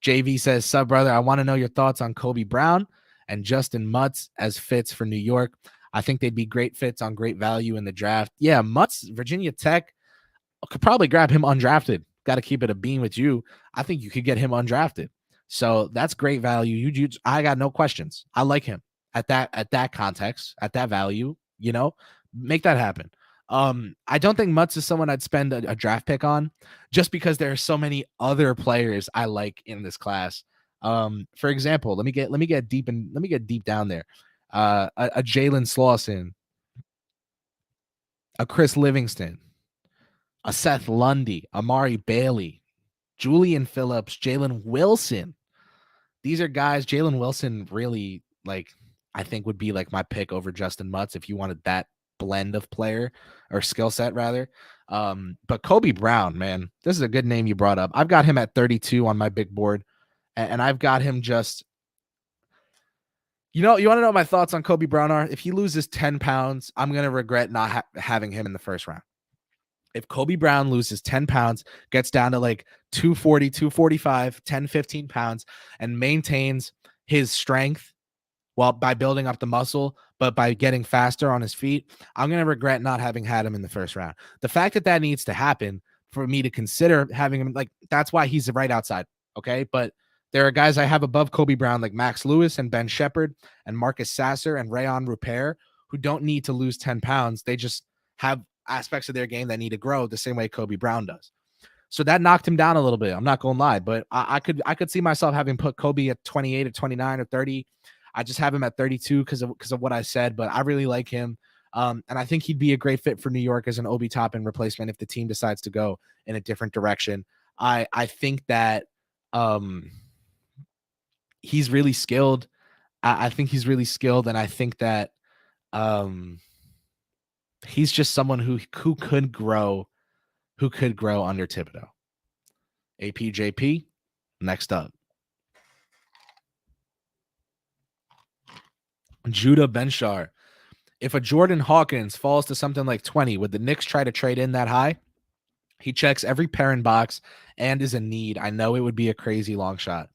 JV says, "Sub brother, I want to know your thoughts on Kobe Brown and Justin Mutz as fits for New York. I think they'd be great fits on great value in the draft." Yeah, Mutz, Virginia Tech, could probably grab him undrafted. Got to keep it a bean with you. I think you could get him undrafted. So that's great value. I got no questions. I like him at that context, at that value. Make that happen. I don't think Mutz is someone I'd spend a draft pick on, just because there are so many other players I like in this class. For example, let me get deep down there. A Jalen Slauson, a Chris Livingston, a Seth Lundy, Amari Bailey, Julian Phillips, Jalen Wilson. These are guys. Jalen Wilson really, I think, would be like my pick over Justin Mutz if you wanted that blend of player or skill set rather. But Kobe Brown, man, this is a good name you brought up. I've got him at 32 on my big board, and I've got him just, you want to know what my thoughts on Kobe Brown are? If he loses 10 pounds, I'm going to regret not having him in the first round. If Kobe Brown loses 10 pounds, gets down to like 240, 245, 10, 15 pounds, and maintains his strength by building up the muscle, but by getting faster on his feet, I'm going to regret not having had him in the first round. The fact that needs to happen for me to consider having him, that's why he's right outside. Okay. But there are guys I have above Kobe Brown, like Max Lewis and Ben Shepherd and Marcus Sasser and Rayon Rupert, who don't need to lose 10 pounds. They just have aspects of their game that need to grow the same way Kobe Brown does. So that knocked him down a little bit. I'm not gonna lie, but I could see myself having put Kobe at 28 or 29 or 30. I just have him at 32 because of what I said, but I really like him. And I think he'd be a great fit for New York as an Obi Toppin replacement if the team decides to go in a different direction. I think that he's really skilled. I think he's really skilled, and I think that he's just someone who could grow under Thibodeau. APJP, next up. Judah Benchar. If a Jordan Hawkins falls to something like 20, would the Knicks try to trade in that high? He checks every parent box and is in need. I know it would be a crazy long shot.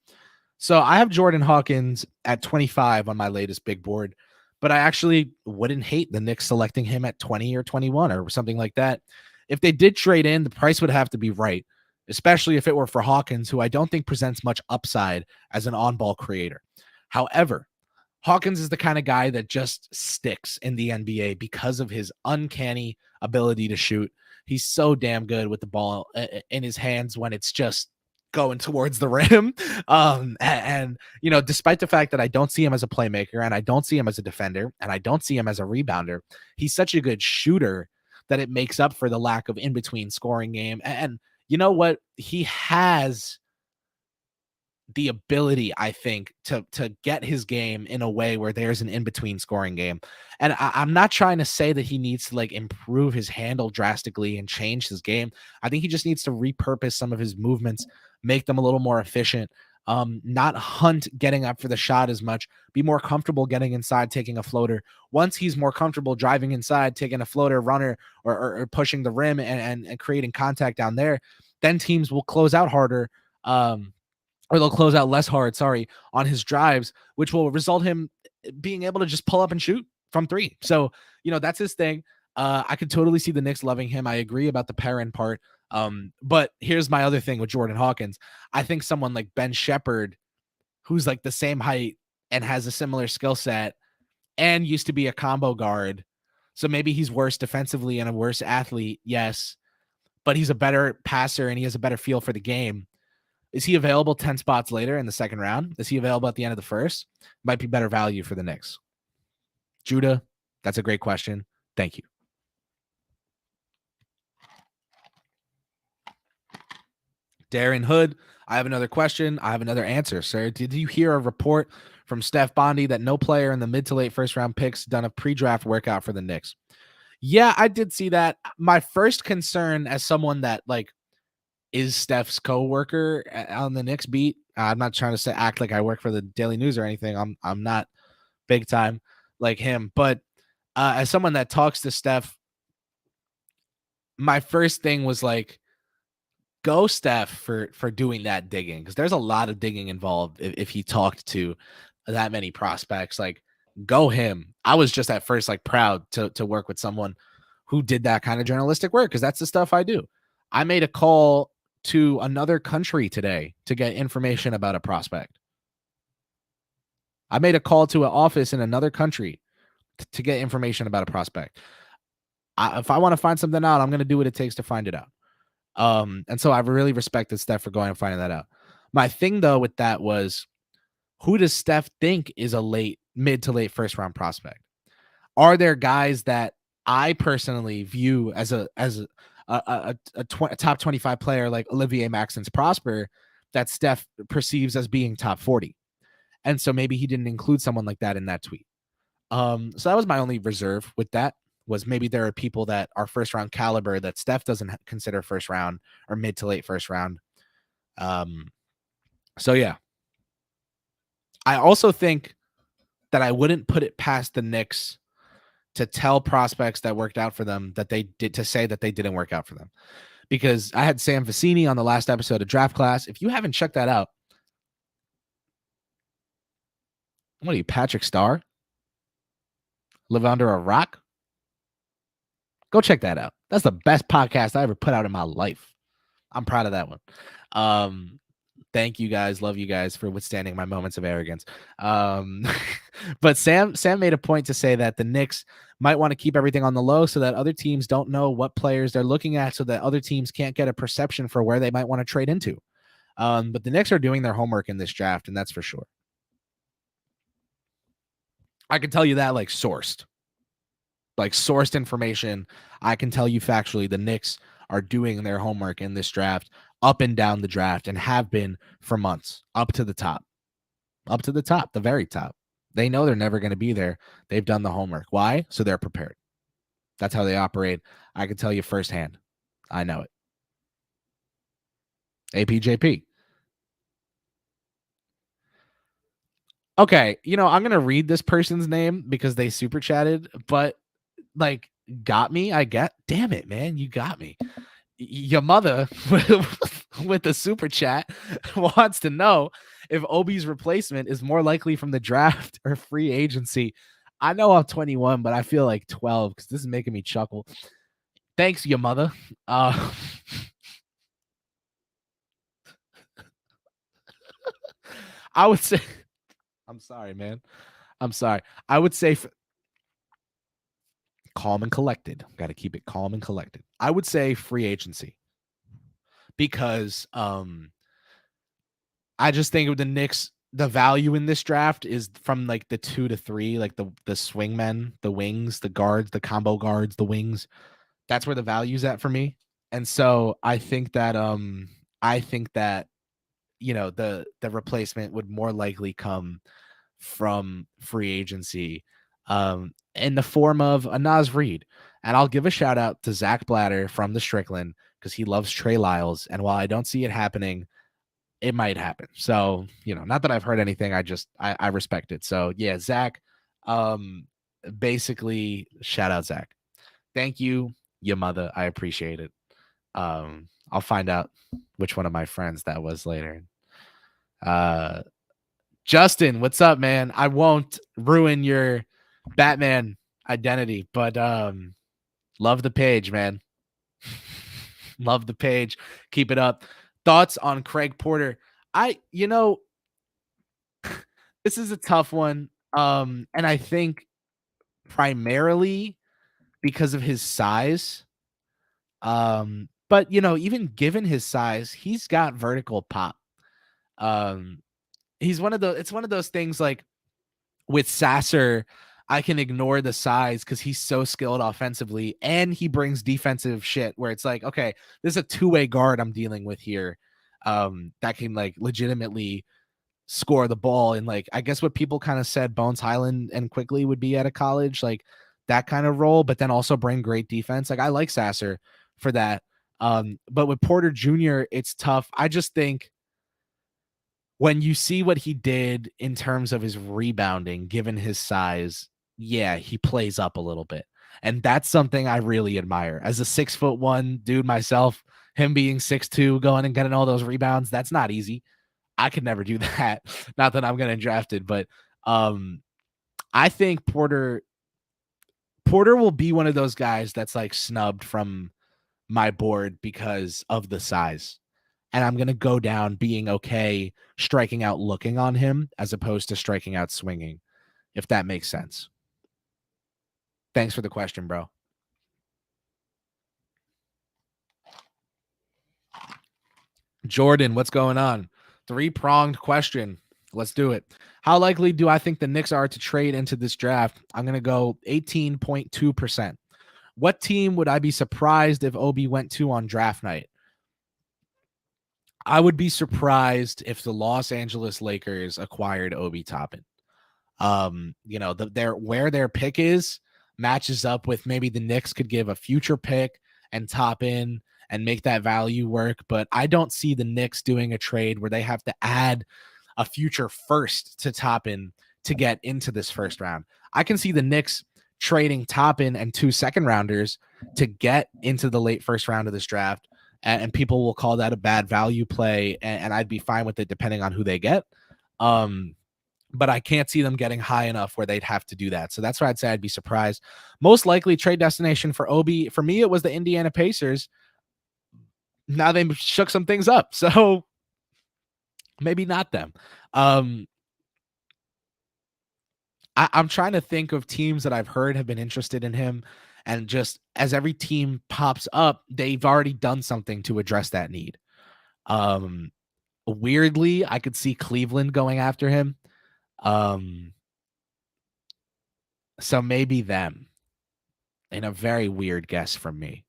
So I have Jordan Hawkins at 25 on my latest big board, but I actually wouldn't hate the Knicks selecting him at 20 or 21 or something like that. If they did trade in, the price would have to be right, especially if it were for Hawkins, who I don't think presents much upside as an on-ball creator. However, Hawkins is the kind of guy that just sticks in the NBA because of his uncanny ability to shoot. He's so damn good with the ball in his hands when it's just going towards the rim. And you know, despite the fact that I don't see him as a playmaker and I don't see him as a defender and I don't see him as a rebounder, he's such a good shooter that it makes up for the lack of in-between scoring game. And you know what? He has the ability, I think, to get his game in a way where there's an in-between scoring game. And I'm not trying to say that he needs to like improve his handle drastically and change his game. I think he just needs to repurpose some of his movements, make them a little more efficient, not hunt getting up for the shot as much, be more comfortable getting inside, taking a floater. Once he's more comfortable driving inside, taking a floater runner or pushing the rim and creating contact down there, then teams will close out harder. Or they'll close out less hard, on his drives, which will result him being able to just pull up and shoot from three. So, you know, that's his thing. I could totally see the Knicks loving him. I agree about the parent part. But here's my other thing with Jordan Hawkins. I think someone like Ben Shepherd, who's like the same height and has a similar skill set and used to be a combo guard. So maybe he's worse defensively and a worse athlete. Yes, but he's a better passer and he has a better feel for the game. Is he available 10 spots later in the second round? Is he available at the end of the first? Might be better value for the Knicks. Judah, that's a great question. Thank you. Darren Hood, I have another question. I have another answer, sir. Did you hear a report from Steph Bondy that no player in the mid to late first round picks done a pre-draft workout for the Knicks? Yeah, I did see that. My first concern as someone that like is Steph's co-worker on the Knicks beat. I'm not trying to act like I work for the Daily News or anything. I'm not big time like him, but as someone that talks to Steph, my first thing was like, go Steph for doing that digging, because there's a lot of digging involved if he talked to that many prospects. Like, go him. I was just at first like proud to work with someone who did that kind of journalistic work, because that's the stuff I do. I made a call to another country today to get information about a prospect. I made a call to an office in another country to get information about a prospect. If I want to find something out, I'm going to do what it takes to find it out. And so I really respected Steph for going and finding that out. My thing though with that was, who does Steph think is a mid to late first round prospect? Are there guys that I personally view as a top 25 player like Olivier Maxence Prosper that Steph perceives as being top 40? And so maybe he didn't include someone like that in that tweet. So that was my only reserve with that, was maybe there are people that are first round caliber that Steph doesn't consider first round or mid to late first round. So yeah, I also think that I wouldn't put it past the Knicks to tell prospects that worked out for them that they did, to say that they didn't work out for them. Because I had Sam Vecini on the last episode of Draft Class. If you haven't checked that out, what are you, Patrick Starr? Live under a rock? Go check that out. That's the best podcast I ever put out in my life. I'm proud of that one. Thank you guys. Love you guys for withstanding my moments of arrogance. But Sam made a point to say that the Knicks might want to keep everything on the low so that other teams don't know what players they're looking at, so that other teams can't get a perception for where they might want to trade into. But the Knicks are doing their homework in this draft, and that's for sure. I can tell you that, like sourced information. I can tell you factually the Knicks are doing their homework in this draft, up and down the draft, and have been for months, up to the top, the very top. They know they're never going to be there. They've done the homework. Why? So they're prepared. That's how they operate. I can tell you firsthand. I know it. APJP. Okay, I'm going to read this person's name because they super chatted, but like got me. Damn it, man, you got me. Your mother with the super chat wants to know if Obi's replacement is more likely from the draft or free agency. I know I'm 21, but I feel like 12 because this is making me chuckle. Thanks, your mother. I would say, I'm sorry, man. I'm sorry. I would say calm and collected. Got to keep it calm and collected. I would say free agency because I just think with the Knicks, the value in this draft is from like the 2 to 3, like the swingmen, the wings, the guards, the combo guards, the wings. That's where the value's at for me. And so I think that the replacement would more likely come from free agency in the form of a Naz Reid. And I'll give a shout out to Zach Blatter from the Strickland because he loves Trey Lyles. And while I don't see it happening, it might happen. So, not that I've heard anything. I respect it. So yeah, Zach, basically shout out Zach. Thank you, your mother. I appreciate it. I'll find out which one of my friends that was later. Justin, what's up, man? I won't ruin your Batman identity, but love the page, man. Love the page. Keep it up. Thoughts on Craig Porter? This is a tough one. And I think primarily because of his size. But even given his size, he's got vertical pop. It's one of those things like with Sasser, I can ignore the size because he's so skilled offensively and he brings defensive shit where it's like, okay, there's a two-way guard I'm dealing with here that can like legitimately score the ball. And like, I guess what people kind of said Bones Highland and Quickly would be at a college, like that kind of role, but then also bring great defense. Like I like Sasser for that. But with Porter Jr., it's tough. I just think when you see what he did in terms of his rebounding, given his size, yeah, he plays up a little bit. And that's something I really admire. As a 6'1" dude myself, him being 6'2", going and getting all those rebounds, that's not easy. I could never do that. Not that I'm getting drafted, but I think Porter will be one of those guys that's like snubbed from my board because of the size. And I'm going to go down being okay striking out looking on him as opposed to striking out swinging, if that makes sense. Thanks for the question, bro. Jordan, what's going on? 3-pronged question. Let's do it. How likely do I think the Knicks are to trade into this draft? I'm going to go 18.2%. What team would I be surprised if Obi went to on draft night? I would be surprised if the Los Angeles Lakers acquired Obi Toppin. Where their pick is matches up with maybe the Knicks could give a future pick and Toppin and make that value work. But I don't see the Knicks doing a trade where they have to add a future first to Toppin to get into this first round. I can see the Knicks trading Toppin and 2 second-rounders to get into the late first round of this draft. And people will call that a bad value play, and I'd be fine with it depending on who they get. But I can't see them getting high enough where they'd have to do that. So that's why I'd say I'd be surprised. Most likely trade destination for Obi, for me, it was the Indiana Pacers. Now they shook some things up, so maybe not them. I'm trying to think of teams that I've heard have been interested in him. And just as every team pops up, they've already done something to address that need. Weirdly, I could see Cleveland going after him. So maybe them. In a very weird guess from me.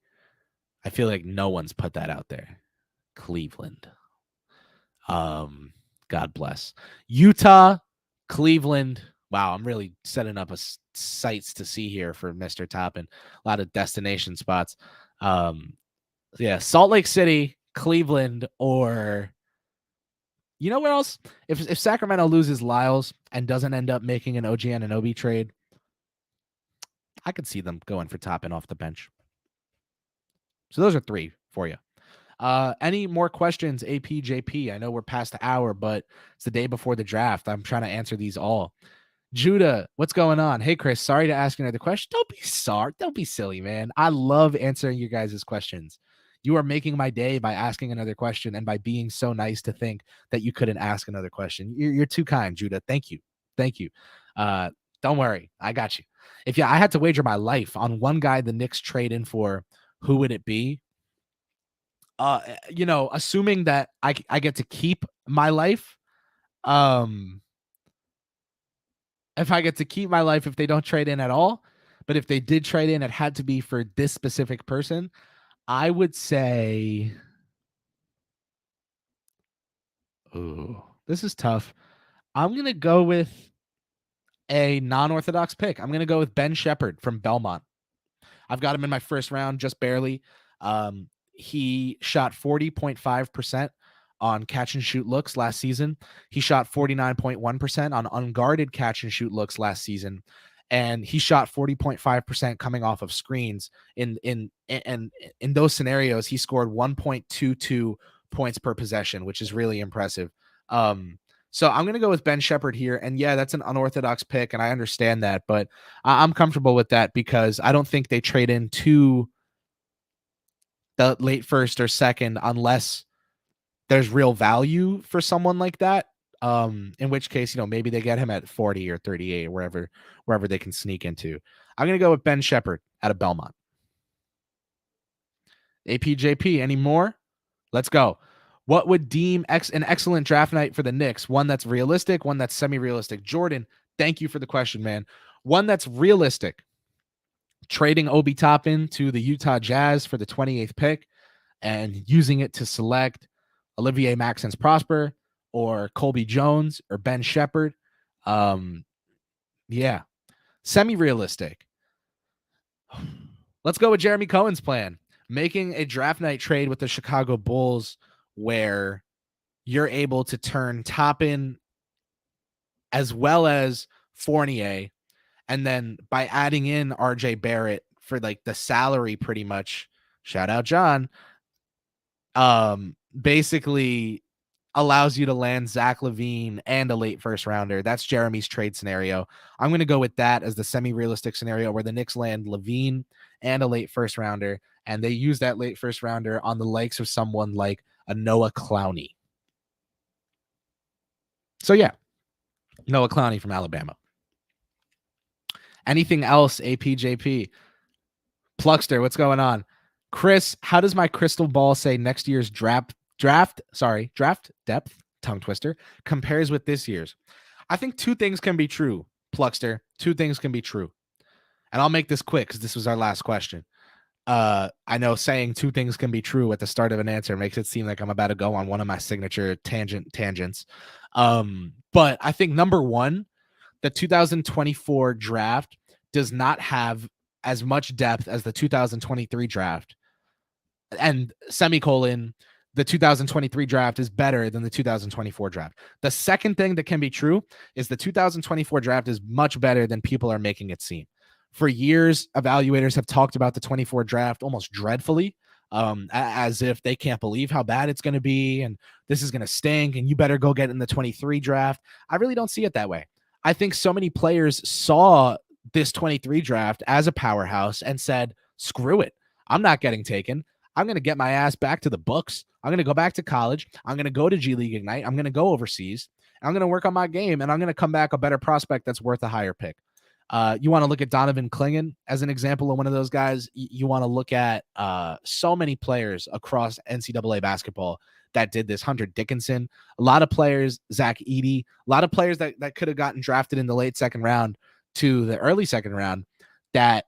I feel like no one's put that out there. Cleveland. God bless. Utah, Cleveland. Wow, I'm really setting up sights to see here for Mr. Toppin. A lot of destination spots. Yeah, Salt Lake City, Cleveland, or you know what else? If Sacramento loses Lyles and doesn't end up making an OG Anunoby trade, I could see them going for Toppin off the bench. So those are 3 for you. Any more questions, APJP? I know we're past the hour, but it's the day before the draft. I'm trying to answer these all. Judah, what's going on? Hey, Chris, sorry to ask another question. Don't be sorry. Don't be silly, man. I love answering you guys' questions. You are making my day by asking another question and by being so nice to think that you couldn't ask another question. You're too kind, Judah. Thank you. Thank you. Don't worry. I got you. If I had to wager my life on one guy the Knicks trade in for, who would it be? Assuming that I get to keep my life, if I get to keep my life, if they don't trade in at all, but if they did trade in, it had to be for this specific person. I would say, ooh, this is tough. I'm going to go with a non-orthodox pick. I'm going to go with Ben Shepherd from Belmont. I've got him in my first round, just barely. He shot 40.5% on catch and shoot looks last season. He shot 49.1% on unguarded catch and shoot looks last season. And he shot 40.5% coming off of screens. In those scenarios, he scored 1.22 points per possession, which is really impressive. So I'm going to go with Ben Shepherd here. And yeah, that's an unorthodox pick, and I understand that, but I'm comfortable with that because I don't think they trade into the late first or second unless there's real value for someone like that. In which case, maybe they get him at 40 or 38, wherever they can sneak into. I'm going to go with Ben Shepherd out of Belmont. APJP, any more? Let's go. What would deem an excellent draft night for the Knicks? One that's realistic, one that's semi-realistic. Jordan, thank you for the question, man. One that's realistic. Trading Obi Toppin to the Utah Jazz for the 28th pick and using it to select Olivier Maxence Prosper or Colby Jones or Ben Shepherd. Yeah. Semi-realistic. Let's go with Jeremy Cohen's plan. Making a draft night trade with the Chicago Bulls where you're able to turn Toppin as well as Fournier, and then by adding in RJ Barrett for like the salary pretty much, shout out John, basically allows you to land Zach LaVine and a late first rounder. That's Jeremy's trade scenario. I'm going to go with that as the semi-realistic scenario where the Knicks land LaVine and a late first rounder, and they use that late first rounder on the likes of someone like a Noah Clowney. So yeah, Noah Clowney from Alabama. Anything else, APJP? Pluckster, what's going on? Chris, how does my crystal ball say next year's draft depth, tongue twister, compares with this year's? I think 2 things can be true, Pluckster. 2 things can be true. And I'll make this quick because this was our last question. I know saying 2 things can be true at the start of an answer makes it seem like I'm about to go on one of my signature tangents. But I think number 1, the 2024 draft does not have as much depth as the 2023 draft. And semicolon, the 2023 draft is better than the 2024 draft. The second thing that can be true is the 2024 draft is much better than people are making it seem. For years, evaluators have talked about the 24 draft almost dreadfully, as if they can't believe how bad it's going to be and this is going to stink and you better go get in the 23 draft. I really don't see it that way. I think so many players saw this 23 draft as a powerhouse and said, screw it. I'm not getting taken. I'm going to get my ass back to the books. I'm going to go back to college. I'm going to go to G League Ignite. I'm going to go overseas. I'm going to work on my game, and I'm going to come back a better prospect that's worth a higher pick. You want to look at Donovan Clingan as an example of one of those guys. You want to look at so many players across NCAA basketball that did this. Hunter Dickinson, a lot of players, Zach Edey, a lot of players that could have gotten drafted in the late second round to the early second round that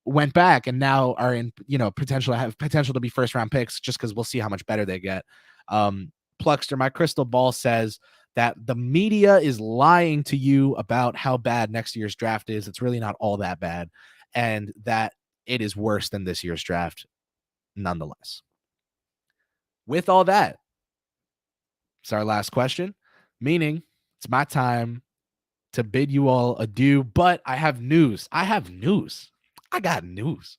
went back and now are in, have potential to be first round picks just because we'll see how much better they get. Pluckster, my crystal ball says that the media is lying to you about how bad next year's draft is. It's really not all that bad, and that it is worse than this year's draft nonetheless. With all that, it's our last question, meaning it's my time to bid you all adieu, but I have news. I got news.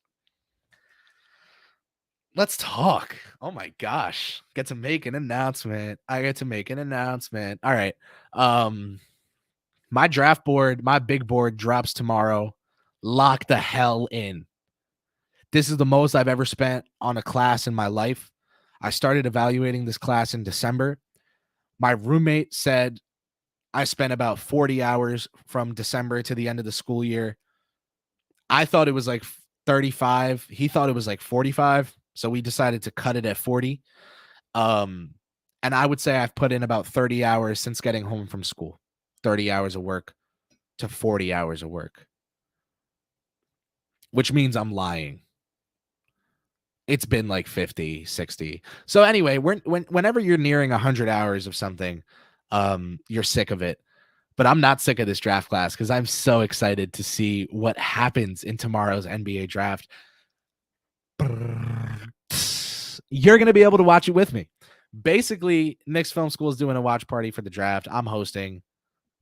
Let's talk. Oh my gosh. I get to make an announcement. All right. My draft board, my big board drops tomorrow. Lock the hell in. This is the most I've ever spent on a class in my life. I started evaluating this class in December. My roommate said I spent about 40 hours from December to the end of the school year. I thought it was like 35. He thought it was like 45. So we decided to cut it at 40. And I would say I've put in about 30 hours since getting home from school. 30 hours of work to 40 hours of work. Which means I'm lying. It's been like 50, 60. So anyway, whenever you're nearing 100 hours of something, you're sick of it. But I'm not sick of this draft class because I'm so excited to see what happens in tomorrow's NBA draft. You're going to be able to watch it with me. Basically, Knicks Film School is doing a watch party for the draft. I'm hosting.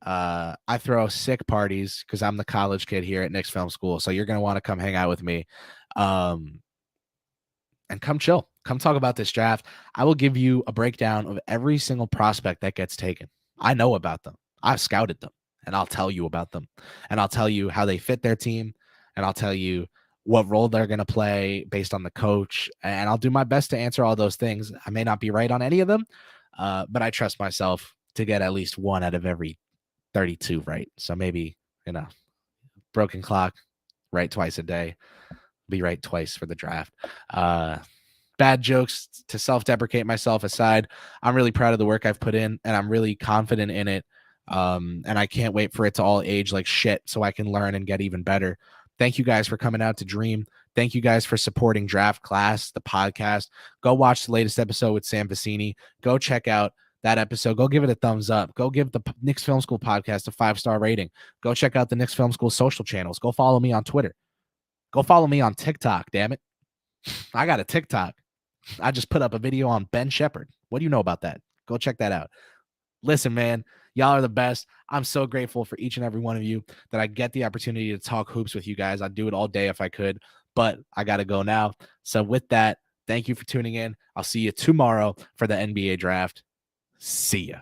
I throw sick parties because I'm the college kid here at Knicks Film School. So you're going to want to come hang out with me. And come chill. Come talk about this draft. I will give you a breakdown of every single prospect that gets taken. I know about them. I've scouted them, and I'll tell you about them. And I'll tell you how they fit their team, and I'll tell you what role they're going to play based on the coach. And I'll do my best to answer all those things. I may not be right on any of them, but I trust myself to get at least one out of every 32 right. So maybe, broken clock, right twice a day, be right twice for the draft. Bad jokes to self-deprecate myself aside, I'm really proud of the work I've put in, and I'm really confident in it. And I can't wait for it to all age like shit so I can learn and get even better. Thank you guys for coming out to Dream. Thank you guys for supporting Draft Class, the podcast. Go watch the latest episode with Sam Vecini. Go check out that episode. Go give it a thumbs up. Go give the Knicks Film School podcast a 5-star rating. Go check out the Knicks Film School social channels. Go follow me on Twitter. Go follow me on TikTok, damn it. I got a TikTok. I just put up a video on Ben Shepherd. What do you know about that? Go check that out. Listen, man, y'all are the best. I'm so grateful for each and every one of you that I get the opportunity to talk hoops with you guys. I'd do it all day if I could, but I got to go now. So with that, thank you for tuning in. I'll see you tomorrow for the NBA draft. See ya.